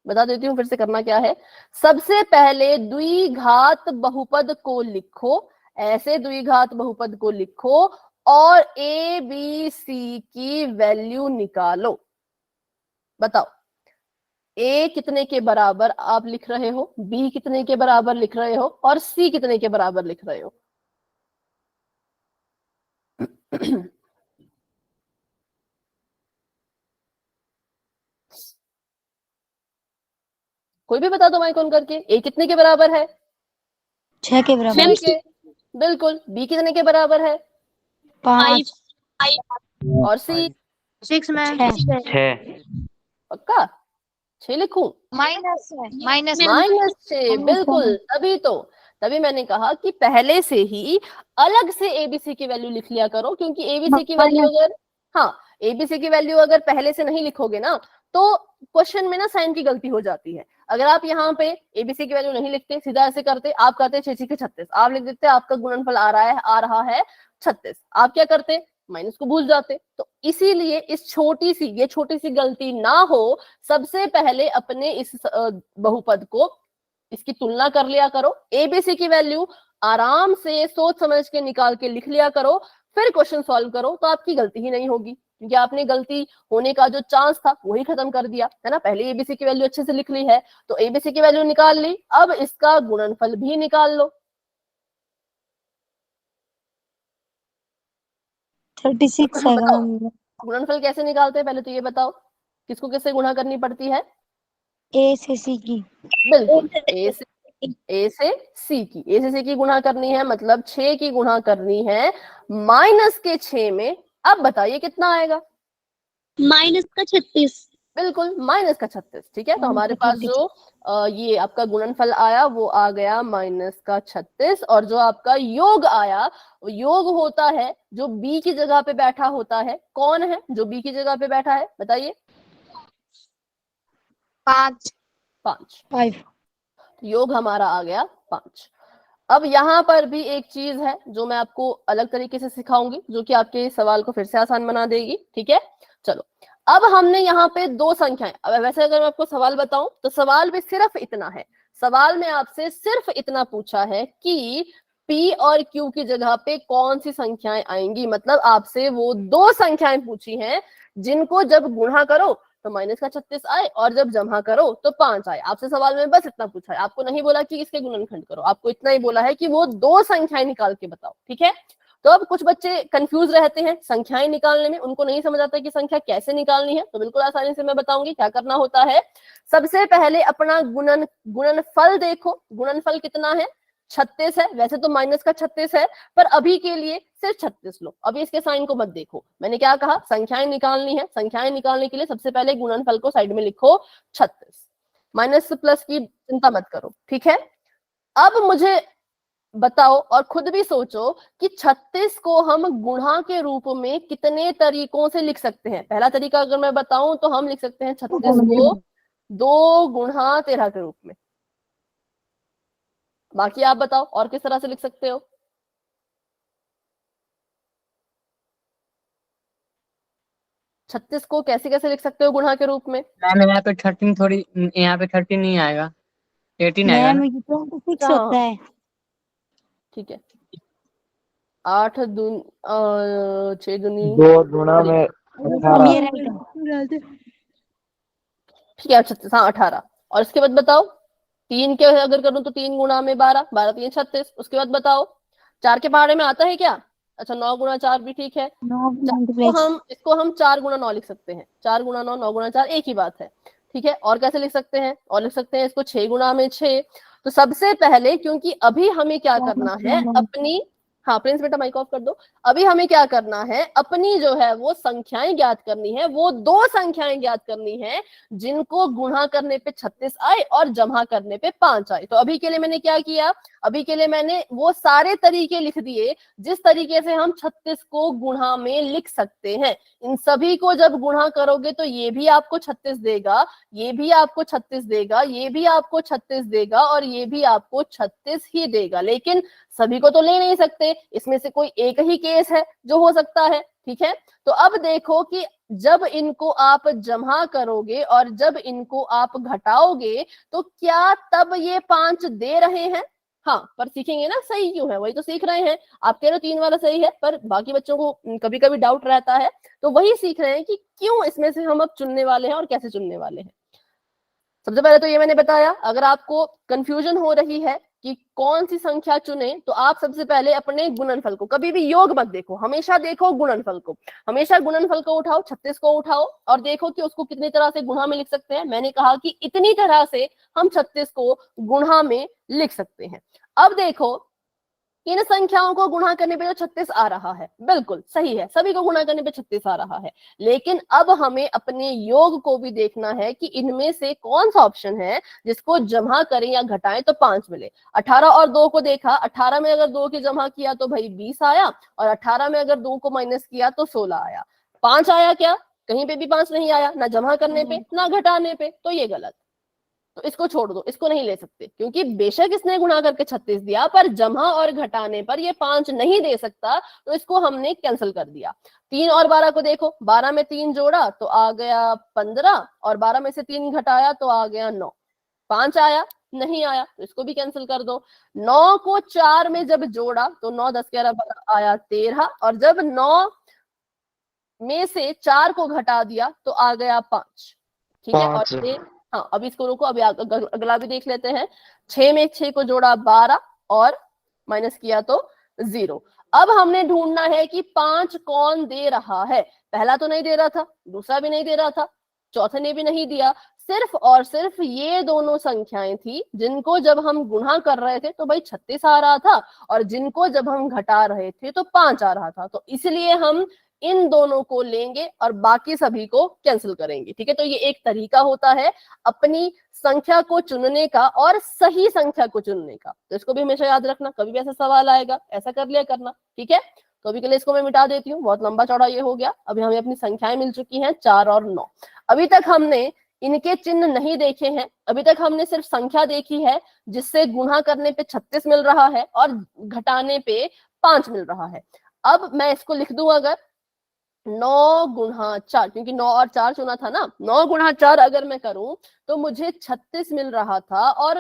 बता देती हूँ फिर से करना क्या है। सबसे पहले द्विघात बहुपद को लिखो, ऐसे द्विघात बहुपद को लिखो और ए बी सी की वैल्यू निकालो। बताओ ए कितने के बराबर आप लिख रहे हो, बी कितने के बराबर लिख रहे हो, और सी कितने के बराबर लिख रहे हो। कोई भी बता दो माइक ऑन करके। ए कितने के बराबर है, 6 के बराबर। 6 के, बिल्कुल। बी कितने के बराबर है, 5। और सी 6 में 6 पक्का 6 लिखूं, माइनस 6, बिल्कुल। तभी मैंने कहा कि पहले से ही अलग से एबीसी की वैल्यू लिख लिया करो, क्योंकि एबीसी की वैल्यू अगर, हाँ एबीसी की वैल्यू अगर पहले से नहीं लिखोगे ना तो क्वेश्चन में ना साइन की गलती हो जाती है। अगर आप यहाँ पे एबीसी की वैल्यू नहीं लिखते, सीधा ऐसे करते, आप करते 6 के 36, आप लिख देते आपका गुणनफल आ रहा है 36, आप क्या करते माइनस को भूल जाते। तो इसीलिए इस ये छोटी सी गलती ना हो, सबसे पहले अपने इस बहुपद को इसकी तुलना कर लिया करो, एबीसी की वैल्यू आराम से सोच समझ के निकाल के लिख लिया करो, फिर क्वेश्चन सॉल्व करो, तो आपकी गलती ही नहीं होगी, क्योंकि आपने गलती होने का जो चांस था वही खत्म कर दिया है ना। पहले एबीसी की वैल्यू अच्छे से लिख ली है, तो एबीसी की वैल्यू निकाल ली, अब इसका गुणनफल भी निकाल लो। 36 आएगा बताओ मैम। गुणनफल कैसे निकालते हैं, पहले तो ये बताओ किसको किससे गुणा करनी पड़ती है। ए से सी की। बिल्कुल, ए से सी की गुणा करनी है, मतलब 6 की गुणा करनी है माइनस के 6 में। अब बताइए कितना आएगा, माइनस का 36। बिल्कुल माइनस का 36, ठीक है। तो हमारे पास जो ये आपका गुणनफल आया वो आ गया माइनस का 36, और जो आपका योग आया वो योग होता है जो बी की जगह पे बैठा होता है। कौन है जो बी की जगह पे बैठा है, बताइए। 5 5। योग हमारा आ गया 5। अब यहाँ पर भी एक चीज है जो मैं आपको अलग तरीके से सिखाऊंगी, जो कि आपके सवाल को फिर से आसान बना देगी, ठीक है। चलो अब हमने यहाँ पे 2 संख्याएं, अब वैसे अगर मैं आपको सवाल बताऊं तो सवाल भी सिर्फ इतना है। सवाल में आपसे सिर्फ इतना पूछा है कि P और Q की जगह पे कौन सी संख्याएं आएंगी, मतलब आपसे वो 2 संख्याएं पूछी हैं जिनको जब गुणा करो तो माइनस का 36 आए, और जब जमा करो तो 5 आए। आपसे सवाल में बस इतना पूछा है, आपको नहीं बोला कि इसके गुणनखंड करो, आपको इतना ही बोला है कि वो 2 संख्याएं निकाल के बताओ, ठीक है। तो अब कुछ बच्चे कंफ्यूज रहते हैं संख्याएं निकालने में, उनको नहीं समझ आता कि संख्या कैसे निकालनी है। तो बिल्कुल आसानी से मैं बताऊंगी क्या करना होता है। सबसे पहले अपना गुणनफल देखो, गुणनफल कितना है, 36 है। वैसे तो माइनस का 36 है, पर अभी के लिए सिर्फ 36 लो। अभी इसके साइन को मत देखो, मैंने क्या कहा, संख्याएं निकालनी है। संख्याएं निकालने के लिए सबसे पहले गुणनफल को साइड में लिखो 36, माइनस प्लस की चिंता मत करो, ठीक है। अब मुझे बताओ और खुद भी सोचो कि 36 को हम गुणा के रूप में कितने तरीकों से लिख सकते हैं। पहला तरीका अगर मैं बताऊं तो हम लिख सकते हैं 36 को 2 गुणा 13 के रूप में। बाकी आप बताओ और किस तरह से लिख सकते हो? छत्तीस को कैसे कैसे लिख सकते हो गुणा के रूप में? मैम यहाँ पे 13 थोड़ी, यहाँ पे 13 नहीं आएगा, 18 आएगा मैम ना। ये 26 हाँ, होता है। ठीक है। 8 दून 6 दूनी 2 गुणा में ये 18। राइट है। ठीक है, 36, हाँ 18। और इसके बाद बताओ 3 के अगर करूं तो 3 गुणा में 12, 12 3 36। उसके बाद बताओ 4 के पहाड़े में आता है क्या? अच्छा 9 गुणा 4 भी ठीक है। 9 इसको हम 4 गुणा 9 लिख सकते हैं। 4 गुणा 9, 9 गुणा 4 एक ही बात है। ठीक है, और कैसे लिख सकते हैं? और लिख सकते हैं इसको 6 गुणा में 6। तो सबसे पहले, क्योंकि अभी हमें क्या करना है अपनी, हाँ प्रिंस बेटा माइक ऑफ कर दो। अभी हमें क्या करना है, अपनी जो है वो संख्याएं ज्ञात करनी है। वो 2 संख्याएं ज्ञात करनी है जिनको गुणा करने पे 36 आए और जमा करने पे 5 आए। तो अभी के लिए मैंने क्या किया, अभी के लिए मैंने वो सारे तरीके लिख दिए जिस तरीके से हम 36 को गुणा में लिख सकते हैं। इन सभी को जब गुणा करोगे तो ये भी आपको 36 देगा, ये भी आपको 36 देगा, ये भी आपको 36 देगा और ये भी आपको 36 ही देगा। लेकिन सभी को तो ले नहीं सकते, इसमें से कोई एक ही केस है जो हो सकता है। ठीक है, तो अब देखो कि जब इनको आप जमा करोगे और जब इनको आप घटाओगे तो क्या तब ये 5 दे रहे हैं? हाँ, पर सीखेंगे ना सही क्यों है, वही तो सीख रहे हैं। आप कह रहे हो 3 वाला सही है, पर बाकी बच्चों को कभी कभी डाउट रहता है, तो वही सीख रहे हैं कि क्यों इसमें से हम अब चुनने वाले हैं और कैसे चुनने वाले हैं। सबसे पहले तो ये मैंने बताया, अगर आपको कंफ्यूजन हो रही है कि कौन सी संख्या चुने, तो आप सबसे पहले अपने गुणनफल को, कभी भी योग मत देखो, हमेशा देखो गुणनफल को। हमेशा गुणनफल को उठाओ, 36 को उठाओ और देखो कि उसको कितनी तरह से गुणा में लिख सकते हैं। मैंने कहा कि इतनी तरह से हम 36 को गुणा में लिख सकते हैं। अब देखो इन संख्याओं को गुणा करने पे जो 36 आ रहा है, बिल्कुल सही है, सभी को गुणा करने पे 36 आ रहा है। लेकिन अब हमें अपने योग को भी देखना है कि इनमें से कौन सा ऑप्शन है जिसको जमा करें या घटाएं तो 5 मिले। 18 और 2 को देखा, 18 में अगर 2 की जमा किया तो भाई 20 आया और 18 में अगर 2 को माइनस किया तो 16 आया। 5 आया क्या? कहीं पे भी 5 नहीं आया, ना जमा करने पे ना घटाने पे, तो ये गलत। तो इसको छोड़ दो, इसको नहीं ले सकते, क्योंकि बेशक इसने गुणा करके 36 दिया पर जमा और घटाने पर ये 5 नहीं दे सकता, तो इसको हमने कैंसिल कर दिया। 3 और 12 को देखो, 12 में 3 जोड़ा तो आ गया 15 और 12 में से 3 घटाया तो आ गया 9। 5 आया? नहीं आया, तो इसको भी कैंसिल कर दो। 9 को 4 में जब जोड़ा तो 9 10 11 12 आया 13 और जब 9 में से 4 को घटा दिया तो आ गया 5। ठीक है, और ये हाँ, अभी इसको रोको, अभी अगला भी देख लेते हैं। 6 में 6 को जोड़ा 12 और माइनस किया तो 0। अब हमने ढूंढना है कि 5 कौन दे रहा है। पहला तो नहीं दे रहा था, दूसरा भी नहीं दे रहा था, चौथे ने भी नहीं दिया। सिर्फ और सिर्फ ये दोनों संख्याएं थी जिनको जब हम गुणा कर रहे थे तो भाई 36 आ रहा था और जिनको जब हम घटा रहे थे तो 5 आ रहा था। तो इसलिए हम इन दोनों को लेंगे और बाकी सभी को कैंसिल करेंगे। ठीक है, तो ये एक तरीका होता है अपनी संख्या को चुनने का और सही संख्या को चुनने का। तो इसको भी हमेशा याद रखना, कभी भी ऐसा सवाल आएगा ऐसा कर लिया करना। ठीक है, तो अभी के लिए इसको मैं मिटा देती हूँ, बहुत लंबा चौड़ा ये हो गया। अभी हमें अपनी संख्याएं मिल चुकी हैं 4 और 9। अभी तक हमने इनके चिन्ह नहीं देखे हैं, अभी तक हमने सिर्फ संख्या देखी है जिससे गुणा करने पे 36 मिल रहा है और घटाने पे 5 मिल रहा है। अब मैं इसको लिख दूं, अगर 9 गुणा 4, क्योंकि 9 और 4 चुना था ना, 9 गुणा 4 अगर मैं करूं तो मुझे 36 मिल रहा था और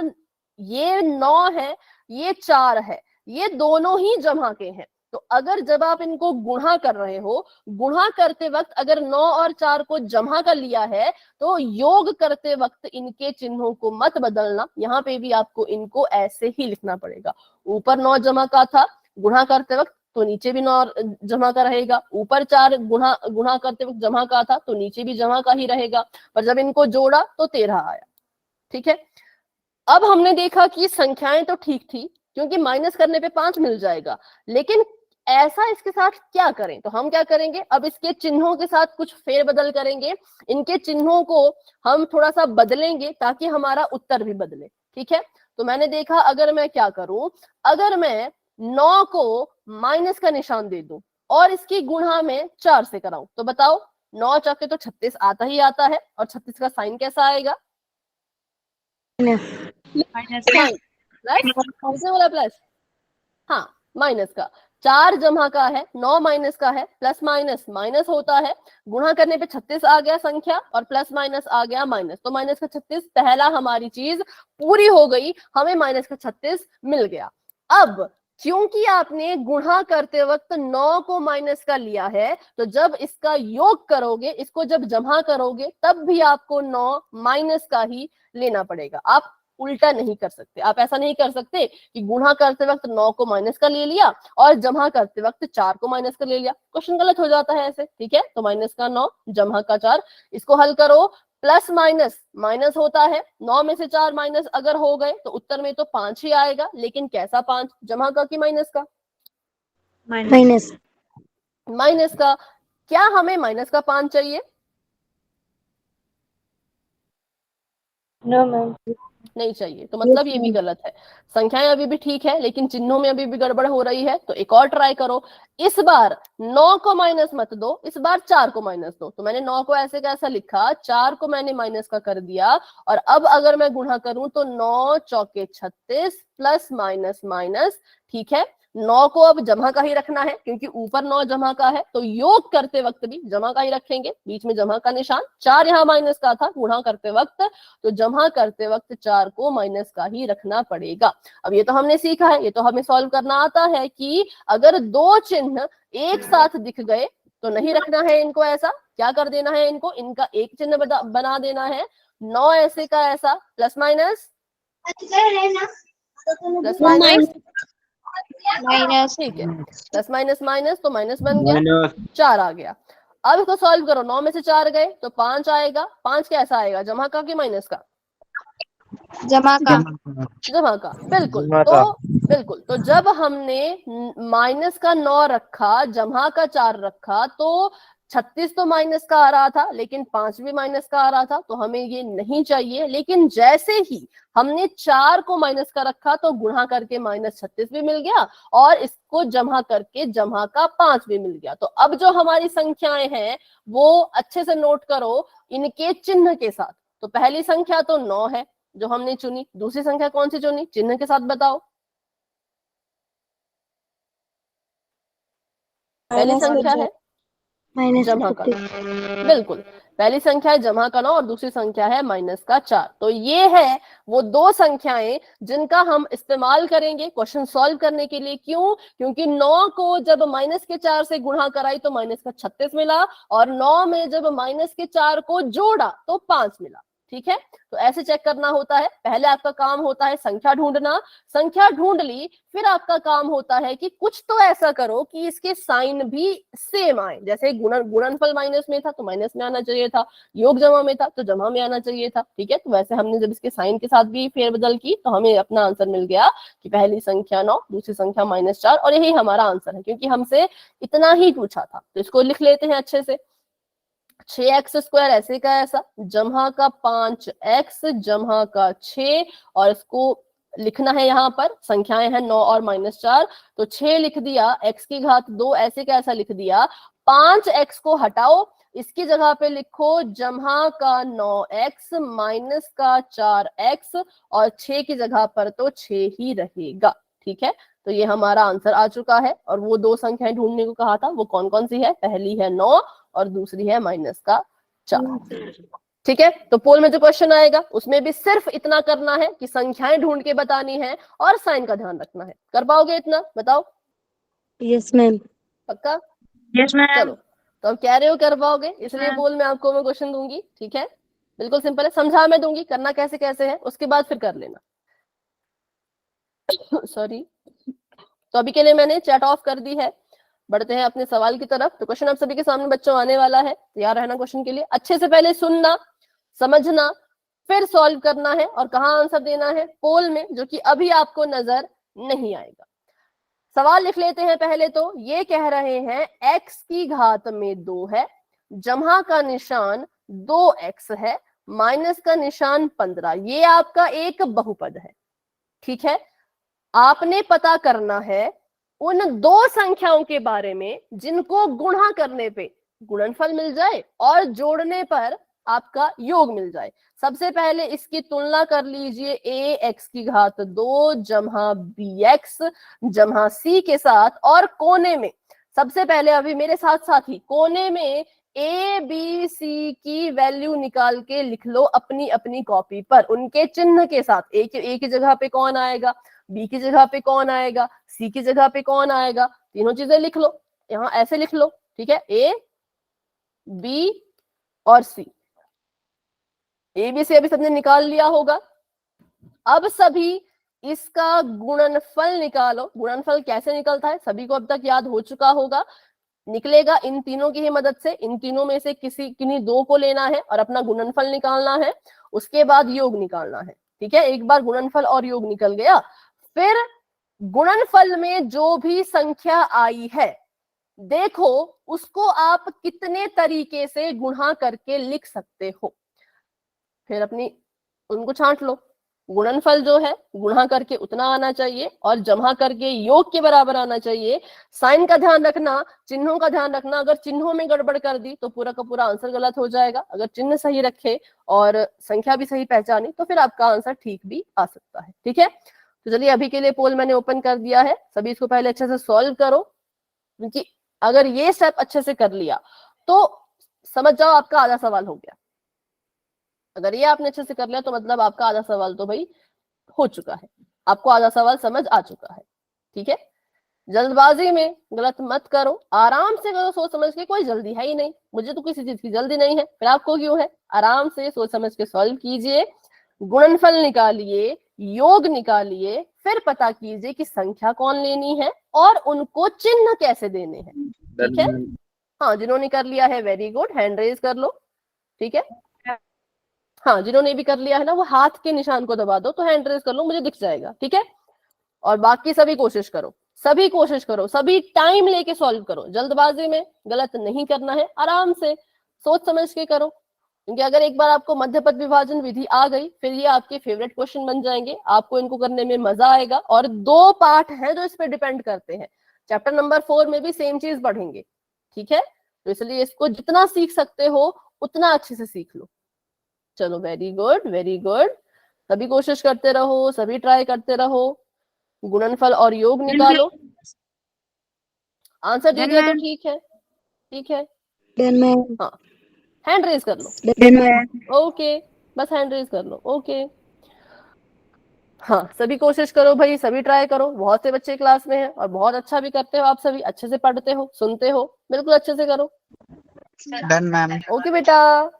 ये 9 है ये 4 है, ये दोनों ही जमा के हैं। तो अगर जब आप इनको गुणा कर रहे हो, गुणा करते वक्त अगर 9 और 4 को जमा कर लिया है तो योग करते वक्त इनके चिन्हों को मत बदलना। यहाँ पे भी आपको इनको ऐसे ही लिखना पड़ेगा। ऊपर 9 जमा का था गुणा करते वक्त तो नीचे भी 9 जमा का रहेगा, ऊपर 4 गुणा करते वक्त जमा का था तो नीचे भी जमा का ही रहेगा, पर जब इनको जोड़ा तो 13 आया। ठीक है, अब हमने देखा कि संख्याएं तो ठीक थी क्योंकि माइनस करने पे 5 मिल जाएगा, लेकिन ऐसा इसके साथ क्या करें? तो हम क्या करेंगे, अब इसके चिन्हों के साथ कुछ फेरबदल करेंगे, इनके चिन्हों को हम थोड़ा सा बदलेंगे ताकि हमारा उत्तर भी बदले। ठीक है, तो मैंने देखा अगर मैं क्या करूं, अगर मैं 9 को माइनस का निशान दे दूं और इसकी गुणा में 4 से कराऊं, तो बताओ 9 चौके तो 36 आता ही आता है और 36 का साइन कैसा आएगा? माइनस प्लस, किसने बोला प्लस? हाँ, माइनस का। 4 जमा का है, 9 माइनस का है, प्लस माइनस माइनस होता है, गुणा करने पे 36 आ गया संख्या और प्लस माइनस आ गया माइनस, तो माइनस का 36 पहला हमारी चीज पूरी हो गई, हमें माइनस का 36 मिल गया। अब क्योंकि आपने गुणा करते वक्त 9 को माइनस का लिया है, तो जब इसका योग करोगे, इसको जब जमा करोगे, तब भी आपको 9 माइनस का ही लेना पड़ेगा। आप उल्टा नहीं कर सकते, आप ऐसा नहीं कर सकते कि गुणा करते वक्त 9 को माइनस का ले लिया और जमा करते वक्त 4 को माइनस का ले लिया, क्वेश्चन गलत हो जाता है ऐसे। ठीक है, तो माइनस का 9 जमा का 4, इसको हल करो। प्लस माइनस माइनस होता है, 9 में से 4 माइनस अगर हो गए तो उत्तर में तो 5 ही आएगा, लेकिन कैसा 5, जमा का कि माइनस का? माइनस। माइनस का। क्या हमें माइनस का 5 चाहिए? No ma'am. नहीं चाहिए, तो मतलब ये भी गलत है। संख्याएं अभी भी ठीक है, लेकिन चिन्हों में अभी भी गड़बड़ हो रही है, तो एक और ट्राई करो। इस बार 9 को माइनस मत दो, इस बार 4 को माइनस दो। तो मैंने 9 को ऐसे कैसा लिखा, 4 को मैंने माइनस का कर दिया, और अब अगर मैं गुणा करूं तो 9 चौके 36 प्लस माइनस माइनस। ठीक है, 9 को अब जमा का ही रखना है, क्योंकि ऊपर 9 जमा का है, तो योग करते वक्त भी जमा का ही रखेंगे, बीच में जमा का निशान। 4 यहाँ माइनस का था गुणा करते वक्त, तो जमा करते वक्त 4 को माइनस का ही रखना पड़ेगा। अब ये तो हमने सीखा है, ये तो हमें सॉल्व करना आता है कि अगर दो चिन्ह एक साथ दिख गए तो नहीं रखना है इनको ऐसा, क्या कर देना है इनको, इनका एक चिन्ह बना देना है। 9 ऐसे का ऐसा, plus minus plus minus minus. ठीक है, प्लस माइनस माइनस, तो माइनस बन गया, 4 आ गया। अब इसको सॉल्व करो, 9 में से 4 गए तो 5 आएगा। 5 कैसा आएगा, जमा का कि माइनस का? जमा का। जमा का, बिल्कुल। जमा तो का। बिल्कुल, तो जब हमने माइनस का 9 रखा, जमा का 4 रखा, तो 36 तो माइनस का आ रहा था, लेकिन 5 भी माइनस का आ रहा था, तो हमें ये नहीं चाहिए। लेकिन जैसे ही हमने 4 को माइनस का रखा, तो गुणा करके माइनस 36 भी मिल गया, और इसको जमा करके जमा का 5 भी मिल गया। तो अब जो हमारी संख्याएं हैं वो अच्छे से नोट करो इनके चिन्ह के साथ। तो पहली संख्या तो 9 है जो हमने चुनी, दूसरी संख्या कौन सी चुनी, चिन्ह के साथ बताओ। पहली संख्या है माइनस जमा का 9, बिल्कुल, पहली संख्या है जमा का 9 और दूसरी संख्या है माइनस का 4। तो ये है वो दो संख्याएं जिनका हम इस्तेमाल करेंगे क्वेश्चन सॉल्व करने के लिए। क्यों? क्योंकि 9 को जब माइनस के 4 से गुणा कराई तो माइनस का 36 मिला, और 9 में जब माइनस के 4 को जोड़ा तो 5 मिला। ठीक है, तो ऐसे चेक करना होता है। पहले आपका काम होता है संख्या ढूंढना, संख्या ढूंढ ली, फिर आपका काम होता है कि कुछ तो ऐसा करो कि इसके साइन भी सेम आए। जैसे गुणनफल माइनस में था तो माइनस में आना चाहिए था, योग जमा में था तो जमा में आना चाहिए था। ठीक है, तो वैसे हमने जब इसके साइन के साथ भी फेरबदल की तो हमें अपना आंसर मिल गया कि पहली संख्या 9, दूसरी संख्या -4, और यही हमारा आंसर है, क्योंकि हमसे इतना ही पूछा था। तो इसको लिख लेते हैं अच्छे से। 6x² ऐसे का ऐसा, जमा का 5x जमा का 6, और इसको लिखना है यहाँ पर, संख्याएं हैं 9 और -4, तो 6 लिख दिया, x की घात 2 ऐसे का ऐसा लिख दिया। 5x को हटाओ, इसकी जगह पे लिखो जमा का 9x माइनस का 4x, और 6 की जगह पर तो 6 ही रहेगा। ठीक है, तो ये हमारा आंसर आ चुका है। और वो दो संख्याएं ढूंढने को कहा था, वो कौन कौन सी है, पहली है 9 और दूसरी है -4। ठीक है, तो पोल में जो क्वेश्चन आएगा उसमें भी सिर्फ इतना करना है कि संख्याएं ढूंढ के बतानी है और साइन का ध्यान रखना है। कर पाओगे इतना, बताओ? Yes ma'am. पक्का? Yes ma'am. चलो, तो अब कह रहे हो कर पाओगे, इसलिए पोल में आपको मैं क्वेश्चन दूंगी। ठीक है, बिल्कुल सिंपल है, समझा मैं दूंगी, करना कैसे कैसे है उसके बाद फिर कर लेना। सॉरी, तो अभी के लिए मैंने चैट ऑफ कर दी है। बढ़ते हैं अपने सवाल की तरफ। तो क्वेश्चन आप सभी के सामने बच्चों आने वाला है, तैयार रहना क्वेश्चन के लिए। अच्छे से पहले सुनना, समझना, फिर सॉल्व करना है, और कहाँ आंसर देना है, पोल में, जो कि अभी आपको नजर नहीं आएगा। सवाल लिख लेते हैं पहले। तो ये कह रहे हैं x की घात में 2 है, जमा का निशान 2x है, माइनस का निशान 15। ये आपका एक बहुपद है। ठीक है, आपने पता करना है उन दो संख्याओं के बारे में जिनको गुणा करने पे गुणनफल मिल जाए और जोड़ने पर आपका योग मिल जाए। सबसे पहले इसकी तुलना कर लीजिए ए एक्स की घात 2 जमा बी एक्स जमा सी के साथ, और कोने में सबसे पहले अभी मेरे साथ साथ ही कोने में ए बी सी की वैल्यू निकाल के लिख लो अपनी अपनी कॉपी पर, उनके चिन्ह के साथ। ए की जगह पे कौन आएगा, बी की जगह पे कौन आएगा, सी की जगह पे कौन आएगा, तीनों चीजें लिख लो यहाँ, ऐसे लिख लो, ठीक है। ए बी और सी, ए बी सी अभी सबने निकाल लिया होगा। अब सभी इसका गुणनफल निकालो। गुणनफल कैसे निकलता है सभी को अब तक याद हो चुका होगा, निकलेगा इन तीनों की ही मदद से। इन तीनों में से किन्हीं दो को लेना है और अपना गुणनफल निकालना है, उसके बाद योग निकालना है, ठीक है। एक बार गुणनफल और योग निकल गया, फिर गुणनफल में जो भी संख्या आई है देखो उसको आप कितने तरीके से गुणा करके लिख सकते हो, फिर अपनी उनको छांट लो। गुणनफल जो है गुणा करके उतना आना चाहिए और जमा करके योग के बराबर आना चाहिए। साइन का ध्यान रखना, चिन्हों का ध्यान रखना, अगर चिन्हों में गड़बड़ कर दी तो पूरा का पूरा आंसर गलत हो जाएगा। अगर चिन्ह सही रखे और संख्या भी सही पहचानी तो फिर आपका आंसर ठीक भी आ सकता है, ठीक है। तो चलिए अभी के लिए पोल मैंने ओपन कर दिया है, सभी इसको पहले अच्छे से सॉल्व करो, क्योंकि अगर ये स्टेप अच्छे से कर लिया तो समझ जाओ आपका आधा सवाल हो गया। अगर ये आपने अच्छे से कर लिया तो मतलब आपका आधा सवाल तो भाई हो चुका है, आपको आधा सवाल समझ आ चुका है, ठीक है। जल्दबाजी में गलत मत करो, आराम से करो, सोच समझ के, कोई जल्दी है ही नहीं, मुझे तो किसी चीज की जल्दी नहीं है, फिर आपको क्यों है। आराम से सोच समझ के सॉल्व कीजिए, गुणनफल निकालिए, योग निकालिए, फिर पता कीजिए कि संख्या कौन लेनी है और उनको चिन्ह कैसे देने हैं, ठीक है। हाँ, जिन्होंने कर लिया है वेरी गुड, हैंड रेज कर लो, ठीक है। हाँ, जिन्होंने भी कर लिया है ना वो हाथ के निशान को दबा दो तो हैंड रेज कर लो, मुझे दिख जाएगा, ठीक है। और बाकी सभी कोशिश करो, सभी कोशिश करो, सभी टाइम लेके सॉल्व करो, जल्दबाजी में गलत नहीं करना है, आराम से सोच समझ के करो, क्योंकि अगर एक बार आपको मध्य पद विभाजन विधि आ गई फिर ये आपके फेवरेट क्वेश्चन बन जाएंगे, आपको इनको करने में मजा आएगा। और 2 पार्ट हैं जो इस पे डिपेंड करते हैं, चैप्टर नंबर 4 में भी सेम चीज पढ़ेंगे, ठीक है। तो इसलिए इसको जितना सीख सकते हो उतना अच्छे से सीख लो। चलो वेरी गुड वेरी गुड, सभी कोशिश करते रहो, सभी ट्राई करते रहो, गुणनफल और योग निकालो। आंसर दे दिया तो ठीक है, ठीक है। Done ma'am. हाँ, हैंड रेज कर लो, डन मैम। ओके, बस हैंड रेज कर लो, ओके। हाँ, सभी कोशिश करो भाई, सभी ट्राई करो, बहुत से बच्चे क्लास में हैं और बहुत अच्छा भी करते हो, आप सभी अच्छे से पढ़ते हो, सुनते हो, बिल्कुल अच्छे से करो। Done ma'am. ओके बेटा।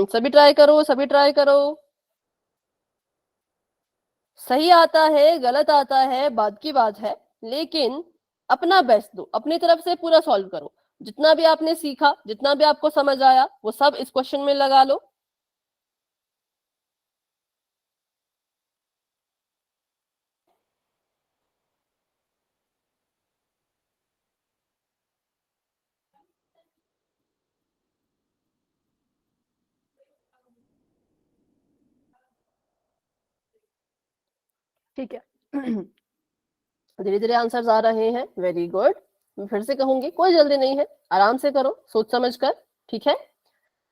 सभी ट्राई करो, सभी ट्राई करो। सही आता है गलत आता है बात की बात है, लेकिन अपना बेस्ट दो, अपनी तरफ से पूरा सॉल्व करो, जितना भी आपने सीखा, जितना भी आपको समझ आया वो सब इस क्वेश्चन में लगा लो। ठीक है। धीरे धीरे आंसर्स आ रहे हैं, वेरी गुड। मैं फिर से कहूंगी कोई जल्दी नहीं है, आराम से करो, सोच समझ कर, ठीक है।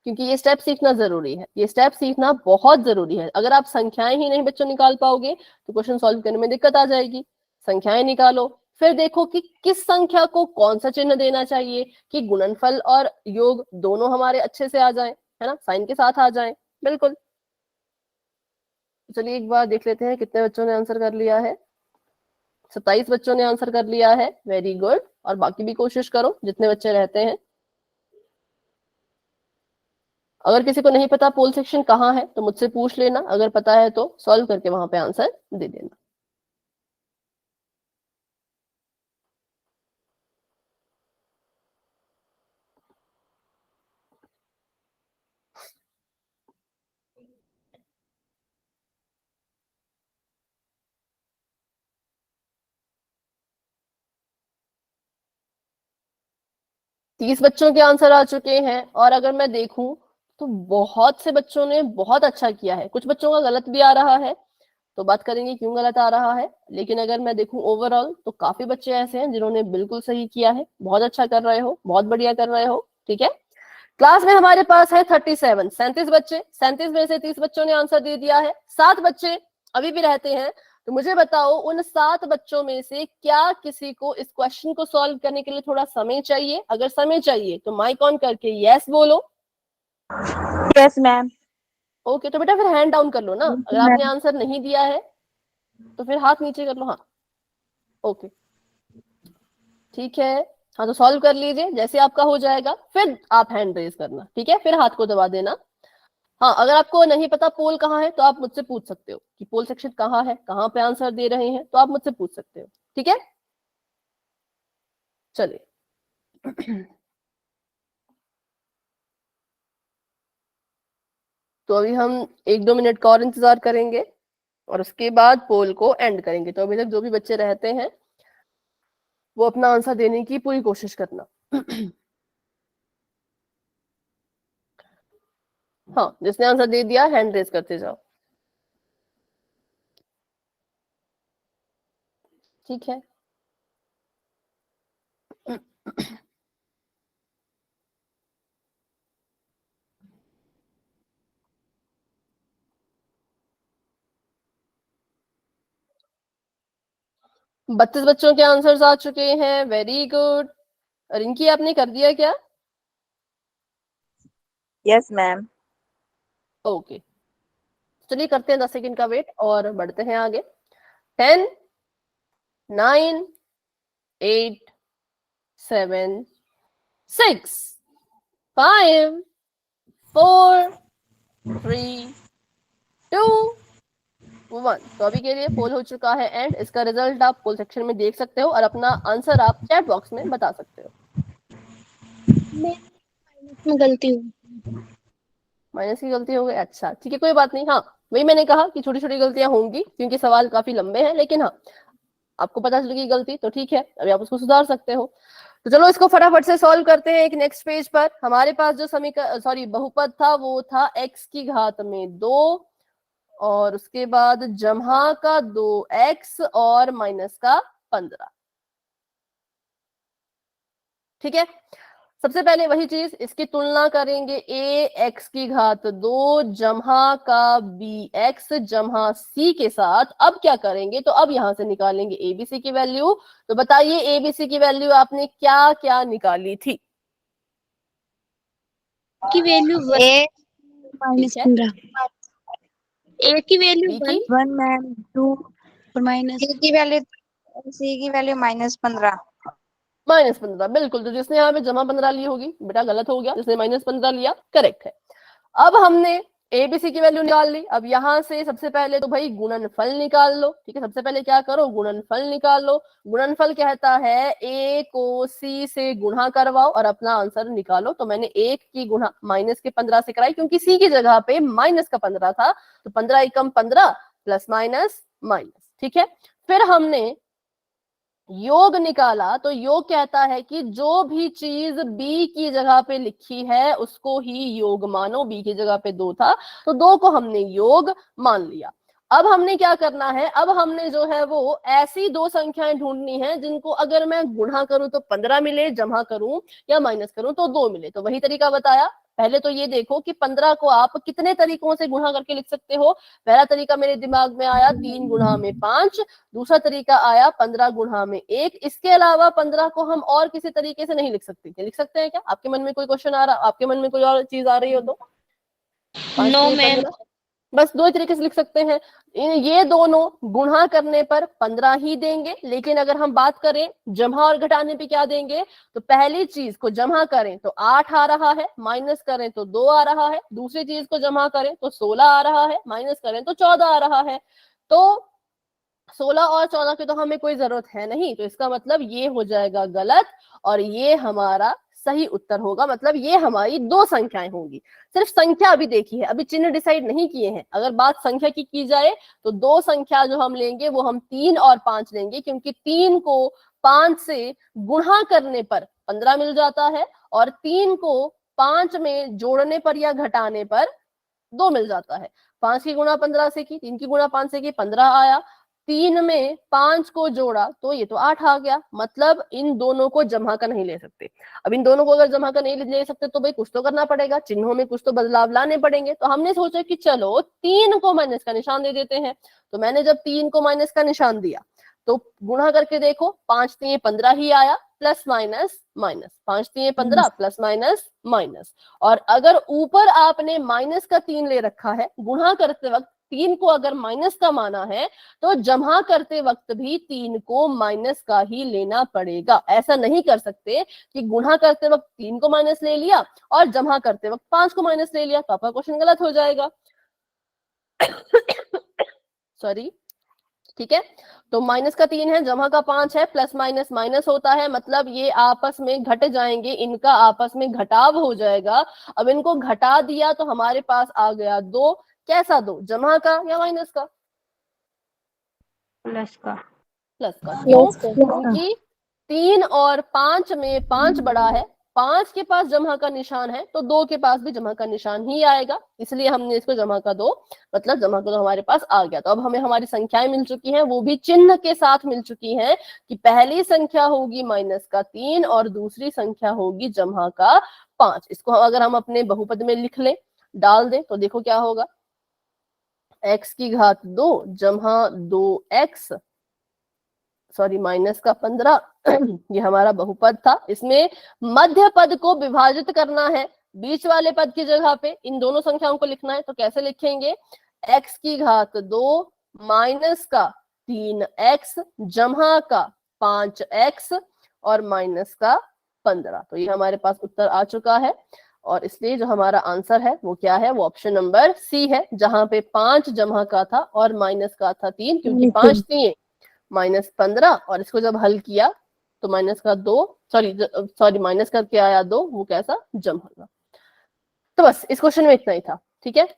क्योंकि ये स्टेप सीखना जरूरी है, ये स्टेप सीखना बहुत जरूरी है। अगर आप संख्याएं ही नहीं बच्चों निकाल पाओगे तो क्वेश्चन सॉल्व करने में दिक्कत आ जाएगी। संख्याएं निकालो, फिर देखो कि किस संख्या को कौन सा चिन्ह देना चाहिए कि गुणनफल और योग दोनों हमारे अच्छे से आ जाए, है ना, साइन के साथ आ जाए, बिल्कुल। चलिए एक बार देख लेते हैं कितने बच्चों ने आंसर कर लिया है। 27 बच्चों ने आंसर कर लिया है, वेरी गुड। और बाकी भी कोशिश करो जितने बच्चे रहते हैं। अगर किसी को नहीं पता पोल सेक्शन कहाँ है तो मुझसे पूछ लेना, अगर पता है तो सॉल्व करके वहां पे आंसर दे देना। 30 बच्चों के आंसर आ चुके हैं और अगर मैं देखूं तो बहुत से बच्चों ने बहुत अच्छा किया है, कुछ बच्चों का गलत भी आ रहा है, तो बात करेंगे क्यों गलत आ रहा है। लेकिन अगर मैं देखूं ओवरऑल तो काफी बच्चे ऐसे हैं जिन्होंने बिल्कुल सही किया है, बहुत अच्छा कर रहे हो, बहुत बढ़िया कर रहे हो, ठीक है। क्लास में हमारे पास है 37 37 बच्चे, 37 में से 30 बच्चों ने आंसर दे दिया है, 7 बच्चे अभी भी रहते हैं। तो मुझे बताओ उन 7 बच्चों में से क्या किसी को इस क्वेश्चन को सॉल्व करने के लिए थोड़ा समय चाहिए? अगर समय चाहिए तो माइक ऑन करके यस बोलो। Yes ma'am. ओके, तो बेटा फिर हैंड डाउन कर लो ना, अगर आपने आंसर नहीं दिया है तो फिर हाथ नीचे कर लो। हाँ ओके ठीक है, हाँ तो सॉल्व कर लीजिए, जैसे आपका हो जाएगा फिर आप हैंड रेज करना, ठीक है, फिर हाथ को दबा देना। हाँ अगर आपको नहीं पता पोल कहाँ है तो आप मुझसे पूछ सकते हो कि पोल सेक्शन कहाँ है, कहाँ पे आंसर दे रहे हैं, तो आप मुझसे पूछ सकते हो, ठीक है। चलिए तो अभी हम 1-2 मिनट का और इंतजार करेंगे और उसके बाद पोल को एंड करेंगे। तो अभी तक जो भी बच्चे रहते हैं वो अपना आंसर देने की पूरी कोशिश करना। हाँ जिसने आंसर दे दिया हैंड रेज करते जाओ, ठीक है। बत्तीस बच्चों के आंसर्स आ चुके हैं, वेरी गुड। रिंकी आपने कर दिया क्या? Yes ma'am. ओके चलिए करते हैं 10 सेकंड का वेट और बढ़ते हैं आगे। 10 9 8 7 6 5 4 3 2 1। तो अभी के लिए पोल हो चुका है एंड इसका रिजल्ट आप पोल सेक्शन में देख सकते हो और अपना आंसर आप चैट बॉक्स में बता सकते हो। में गलती हुई। माइनस की गलती हो गई, अच्छा ठीक है कोई बात नहीं। हाँ वही मैंने कहा कि छोटी छोटी गलतियां होंगी क्योंकि सवाल काफी लंबे हैं, लेकिन हाँ आपको पता चल गई गलती तो ठीक है, अभी आप उसको सुधार सकते हो। तो चलो इसको फटाफट से सॉल्व करते हैं। एक नेक्स्ट पेज पर हमारे पास जो बहुपद था वो था x की घात में 2 और उसके बाद जमा का 2x और माइनस का 15, ठीक है। सबसे पहले वही चीज, इसकी तुलना करेंगे a x की घात 2 जमा का b x जमा c के साथ। अब क्या करेंगे, तो अब यहां से निकालेंगे abc की वैल्यू। तो बताइए abc की वैल्यू आपने क्या क्या निकाली थी? की वैल्यू ए माइनस ठीक है। 15, ए की वैल्यू B की 1 मैम 2 और माइनस सी की वैल्यू -15। -15 बिल्कुल। तो जिसने यहाँ पे जमा 15 ली होगी बेटा गलत हो गया, जिसने -15 लिया करेक्ट है। अब हमने एबीसी की वैल्यू निकाल ली। अब यहां से सबसे पहले तो भाई गुणनफल निकाल लो, ठीक है। सबसे पहले क्या करो, गुणनफल निकाल लो। गुणनफल कहता है ए को सी से गुणा करवाओ और अपना आंसर निकालो। तो मैंने 1 की गुणा माइनस के 15 से कराई क्योंकि सी की जगह पे माइनस का 15 था, तो 15 एकम 15 प्लस माइनस माइनस, ठीक है। फिर हमने योग निकाला। तो योग कहता है कि जो भी चीज b की जगह पे लिखी है उसको ही योग मानो। b की जगह पे 2 था तो 2 को हमने योग मान लिया। अब हमने क्या करना है, अब हमने जो है वो ऐसी 2 संख्याएं ढूंढनी है जिनको अगर मैं गुणा करूं तो 15 मिले, जमा करूं या माइनस करूं तो 2 मिले। तो वही तरीका बताया। पहले तो ये देखो कि 15 को आप कितने तरीकों से गुणा करके लिख सकते हो। पहला तरीका मेरे दिमाग में आया 3 गुणा में 5, दूसरा तरीका आया 15 गुणा में 1। इसके अलावा 15 को हम और किसी तरीके से नहीं लिख सकते। क्या लिख सकते हैं क्या? आपके मन में कोई क्वेश्चन आ रहा, आपके मन में कोई और चीज आ रही हो तो? 5 नो के मैम। 15 बस 2 तरीके से लिख सकते हैं। ये दोनों गुणा करने पर 15 ही देंगे, लेकिन अगर हम बात करें जमा और घटाने पे क्या देंगे, तो पहली चीज को जमा करें तो 8 आ रहा है, माइनस करें तो 2 आ रहा है। दूसरी चीज को जमा करें तो 16 आ रहा है, माइनस करें तो 14 आ रहा है। तो 16 और 14 की तो हमें कोई जरूरत है नहीं, तो इसका मतलब ये हो जाएगा गलत और ये हमारा सही उत्तर होगा। मतलब ये हमारी 2 संख्याएं होंगी। सिर्फ संख्या अभी देखी है, अभी चिन्ह डिसाइड नहीं किए हैं। अगर बात संख्या की जाए तो 2 संख्या जो हम लेंगे वो हम 3 और 5 लेंगे, क्योंकि 3 को 5 से गुणा करने पर 15 मिल जाता है, और 3 को 5 में जोड़ने पर या घटाने पर 2 मिल जाता है। 5 की गुणा 15 से की, 3 की गुणा 5 से की, 15 आया। 3 में 5 को जोड़ा तो ये तो 8 आ गया। मतलब इन दोनों को जमा का नहीं ले सकते। अब इन दोनों को अगर जमा का नहीं ले सकते तो भाई कुछ तो करना पड़ेगा, चिन्हों में कुछ तो बदलाव लाने पड़ेंगे। तो हमने सोचा कि चलो 3 को माइनस का निशान दे देते हैं। तो मैंने जब 3 को माइनस का निशान दिया तो गुणा करके देखो, 5 3 15 ही आया, plus minus minus, 5 3 15 plus minus minus. और अगर ऊपर आपने माइनस का 3 ले रखा है, गुणा करते वक्त 3 को अगर माइनस का माना है तो जमा करते वक्त भी 3 को माइनस का ही लेना पड़ेगा। ऐसा नहीं कर सकते कि गुणा करते वक्त 3 को माइनस ले लिया और जमा करते वक्त 5 को माइनस ले लिया, तो आपका क्वेश्चन गलत हो जाएगा। सॉरी, ठीक है। तो माइनस का 3 है, जमा का 5 है, प्लस माइनस माइनस होता है, मतलब ये आपस में घट जाएंगे, इनका आपस में घटाव हो जाएगा। अब इनको घटा दिया तो हमारे पास आ गया 2। कैसा 2? जमा का या माइनस का? प्लस का। प्लस का। क्यों? क्योंकि 3 और 5 में 5 बड़ा है, 5 के पास जमा का निशान है तो 2 के पास भी जमा का निशान ही आएगा, इसलिए हमने इसको जमा का 2, मतलब जमा का 2 हमारे पास आ गया। तो अब हमें हमारी संख्याएं मिल चुकी हैं, वो भी चिन्ह के साथ मिल चुकी हैं कि पहली संख्या होगी माइनस का 3 और दूसरी संख्या होगी जमा का 5। इसको अगर हम अपने बहुपद में लिख लें, डाल दें, तो देखो क्या होगा, x की घात 2 जमा 2x, सॉरी माइनस का 15, ये हमारा बहुपद था। इसमें मध्य पद को विभाजित करना है, बीच वाले पद की जगह पे इन दोनों संख्याओं को लिखना है। तो कैसे लिखेंगे? x की घात 2 माइनस का 3x जमा का 5x और माइनस का 15। तो ये हमारे पास उत्तर आ चुका है, और इसलिए जो हमारा आंसर है वो क्या है? वो ऑप्शन नंबर सी है, जहां पे 5 जमा का था और माइनस का था 3, क्योंकि 5 3 माइनस 15, और इसको जब हल किया तो माइनस का 2, सॉरी माइनस करके आया 2, वो कैसा? जमा का। तो बस इस क्वेश्चन में इतना ही था, ठीक है।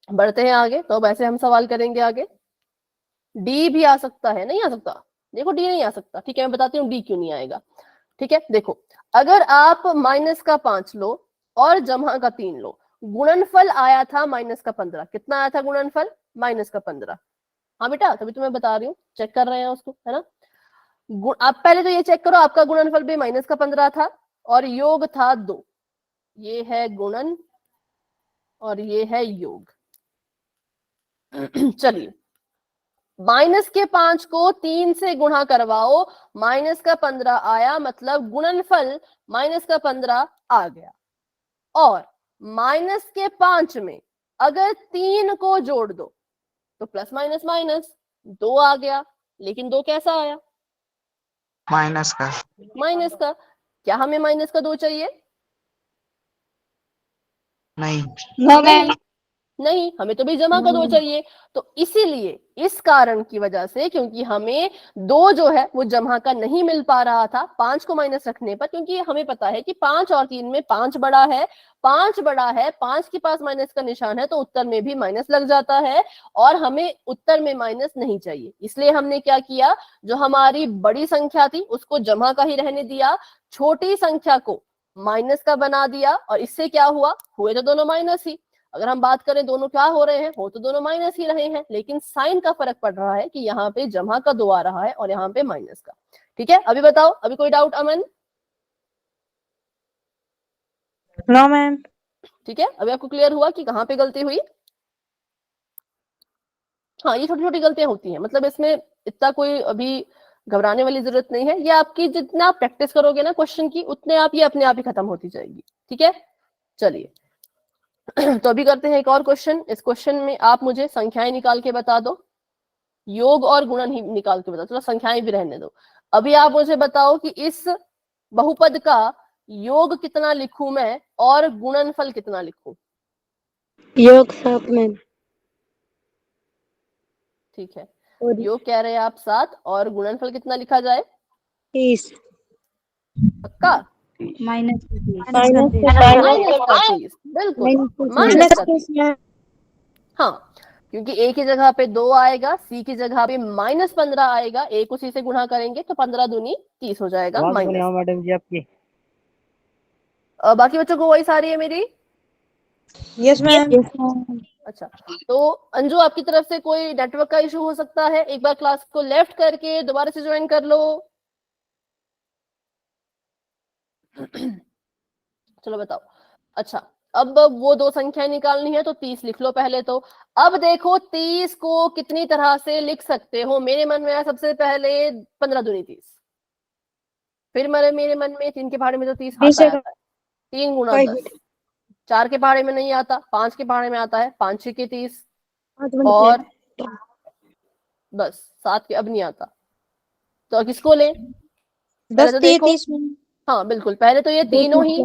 बढ़ते हैं आगे। तो अब ऐसे हम सवाल करेंगे आगे। डी भी आ सकता है, नहीं आ सकता? देखो डी नहीं आ सकता, ठीक है, मैं बताती हूँ डी क्यों नहीं आएगा। ठीक है, देखो अगर आप माइनस का 5 लो और जमा का 3 लो, गुणनफल आया था माइनस का 15। कितना आया था गुणनफल? माइनस का 15। हाँ बेटा, तभी तो मैं बता रही हूँ, चेक कर रहे हैं उसको, है ना। आप पहले तो ये चेक करो, आपका गुणनफल भी माइनस का 15 था और योग था 2। ये है गुणन और ये है योग। चलिए, माइनस के 5 को 3 से गुणा करवाओ, माइनस का 15 आया, मतलब गुणनफल माइनस का 15 आ गया। और माइनस के 5 में अगर 3 को जोड़ दो तो प्लस माइनस माइनस 2 आ गया, लेकिन 2 कैसा आया? माइनस का। माइनस का। क्या हमें माइनस का 2 चाहिए? नहीं। नहीं, हमें तो भी जमा का 2 चाहिए। तो इसीलिए इस कारण की वजह से, क्योंकि हमें 2 जो है वो जमा का नहीं मिल पा रहा था 5 को माइनस रखने पर, क्योंकि हमें पता है कि 5 और 3 में 5 बड़ा है, 5 बड़ा है, 5 के पास माइनस का निशान है तो उत्तर में भी माइनस लग जाता है, और हमें उत्तर में माइनस नहीं चाहिए। इसलिए हमने क्या किया, जो हमारी बड़ी संख्या थी उसको जमा का ही रहने दिया, छोटी संख्या को माइनस का बना दिया, और इससे क्या हुआ? हुए तो दोनों माइनस ही। अगर हम बात करें दोनों क्या हो रहे हैं, हो तो दोनों माइनस ही रहे हैं, लेकिन साइन का फर्क पड़ रहा है कि यहाँ पे जमा का 2 आ रहा है और यहाँ पे माइनस का। ठीक है, अभी बताओ, अभी कोई डाउट अमन? No ma'am. ठीक है, अभी आपको क्लियर हुआ कि कहाँ पे गलती हुई? हाँ, ये छोटी छोटी गलतियां होती हैं, मतलब इसमें इतना कोई अभी घबराने वाली जरूरत नहीं है। ये आपकी जितना आप प्रैक्टिस करोगे ना क्वेश्चन की, उतने आप ये अपने आप ही खत्म होती जाएगी। ठीक है, चलिए तो अभी करते हैं एक और क्वेश्चन। इस क्वेश्चन में आप मुझे संख्याएं निकाल के बता दो, योग और गुणन ही निकाल के बता दो, संख्याएं भी रहने दो। अभी आप मुझे बताओ कि इस बहुपद का योग कितना लिखूं मैं और गुणनफल कितना लिखूं? योग 7 मैम। ठीक है, योग कह रहे हैं आप 7 और गुणनफल कितना लिखा जाए? 30। पक्का? माइनस माइनस का 30, बिल्कुल माइनस का 30। हाँ, क्योंकि ए की जगह पे 2 आएगा, सी की जगह पे -15 आएगा, एक उसी से गुणा करेंगे तो 15 दूनी 30 हो जाएगा माइनस। मैडम जी आपकी। बाकी बच्चों को वॉइस आ रही है मेरी? Yes ma'am. Yes, ma'am. अच्छा, तो अंजू आपकी तरफ से कोई नेटवर्क का इशू हो सकता है, एक बार क्लास को लेफ्ट करके दोबारा से ज्वाइन कर लो। चलो बताओ। अच्छा, अब वो दो संख्याएं निकालनी है तो 30 लिख लो पहले तो। अब देखो 30 को कितनी तरह से लिख सकते हो, मेरे मन में आया सबसे पहले 15 दूनी 30, फिर मेरे मन में 3 के पहाड़े में तो 30 आता है, 3 गुणा 10, 4 के पहाड़े में नहीं आता, 5 के पहाड़े में आता है, 5 6 के 30, और बस 7 के अब नहीं आता। तो किसको लें? 10 तो देखो, 30 में। हाँ बिल्कुल, पहले तो ये तीनों ही,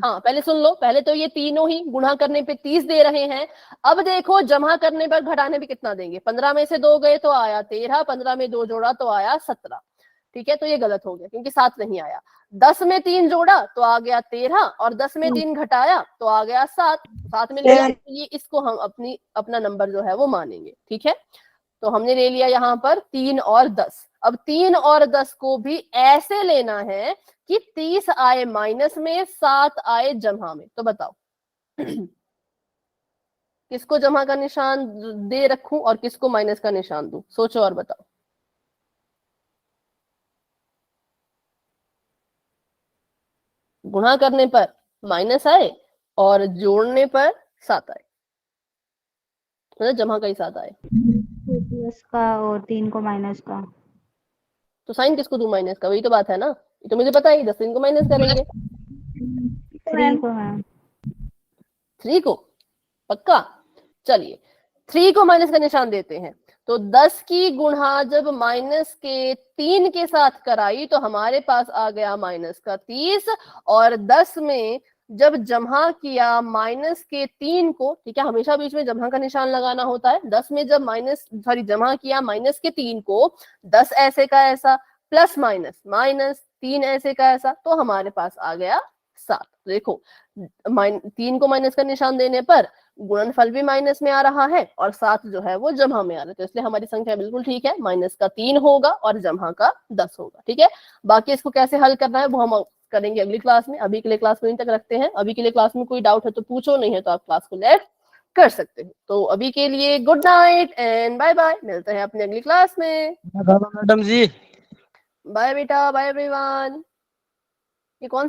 हाँ पहले सुन लो, पहले तो ये तीनों ही गुणा करने पे 30 दे रहे हैं। अब देखो जमा करने पर घटाने पे कितना देंगे, 15 में से 2 गए तो आया 13, 15 में 2 जोड़ा तो आया 17। ठीक है, तो ये गलत हो गया क्योंकि 7 नहीं आया। 10 में 3 जोड़ा तो आ गया 13, और 10 में 3 घटाया तो आ गया 7, 7 में लिया, तो ये इसको हम अपना नंबर जो है वो मानेंगे। ठीक है, तो हमने ले लिया यहाँ पर 3 और 10। अब 3 और 10 को भी ऐसे लेना है कि 30 आए माइनस में, 7 आए जमा में। तो बताओ किसको जमा का निशान दे रखूं और किसको माइनस का निशान दूं, सोचो और बताओ। गुणा करने पर माइनस आए और जोड़ने पर 7 आए, मतलब जमा का ही 7 आए, प्लस का और 3 को माइनस का। तो साइन किसको दूं माइनस का, वही तो बात है ना, ये तो मुझे पता है, 10 3 को माइनस करेंगे। 3 को मैम। 3 को पक्का, चलिए 3 को माइनस का निशान देते हैं। तो 10 की गुणा जब माइनस के 3 के साथ कराई तो हमारे पास आ गया माइनस का 30, और 10 में जब जमा किया माइनस के 3 को, ठीक है हमेशा बीच में जमा का निशान लगाना होता है, 10 में जब जमा किया माइनस के 3 को, 10 ऐसे का ऐसा प्लस माइनस माइनस 3 ऐसे का ऐसा, तो हमारे पास आ गया 7। देखो 3 को माइनस का निशान देने पर गुणनफल भी माइनस में आ रहा है और 7 जो है वो जमा में आ रहा है, तो इसलिए हमारी संख्या बिल्कुल ठीक है, माइनस का 3 होगा और जमा का 10 होगा। ठीक है, बाकी इसको कैसे हल करना है वो हम करेंगे अगली क्लास में, अभी के लिए क्लास को यहीं तक रखते हैं। अभी के लिए क्लास में कोई डाउट है तो पूछो, नहीं है तो आप क्लास को लेफ्ट कर सकते हो। तो अभी के लिए good night and bye bye, मिलते हैं अपनी अगली क्लास में। मैडम जी। बाय बेटा, बाय एवरीवन। ये कौन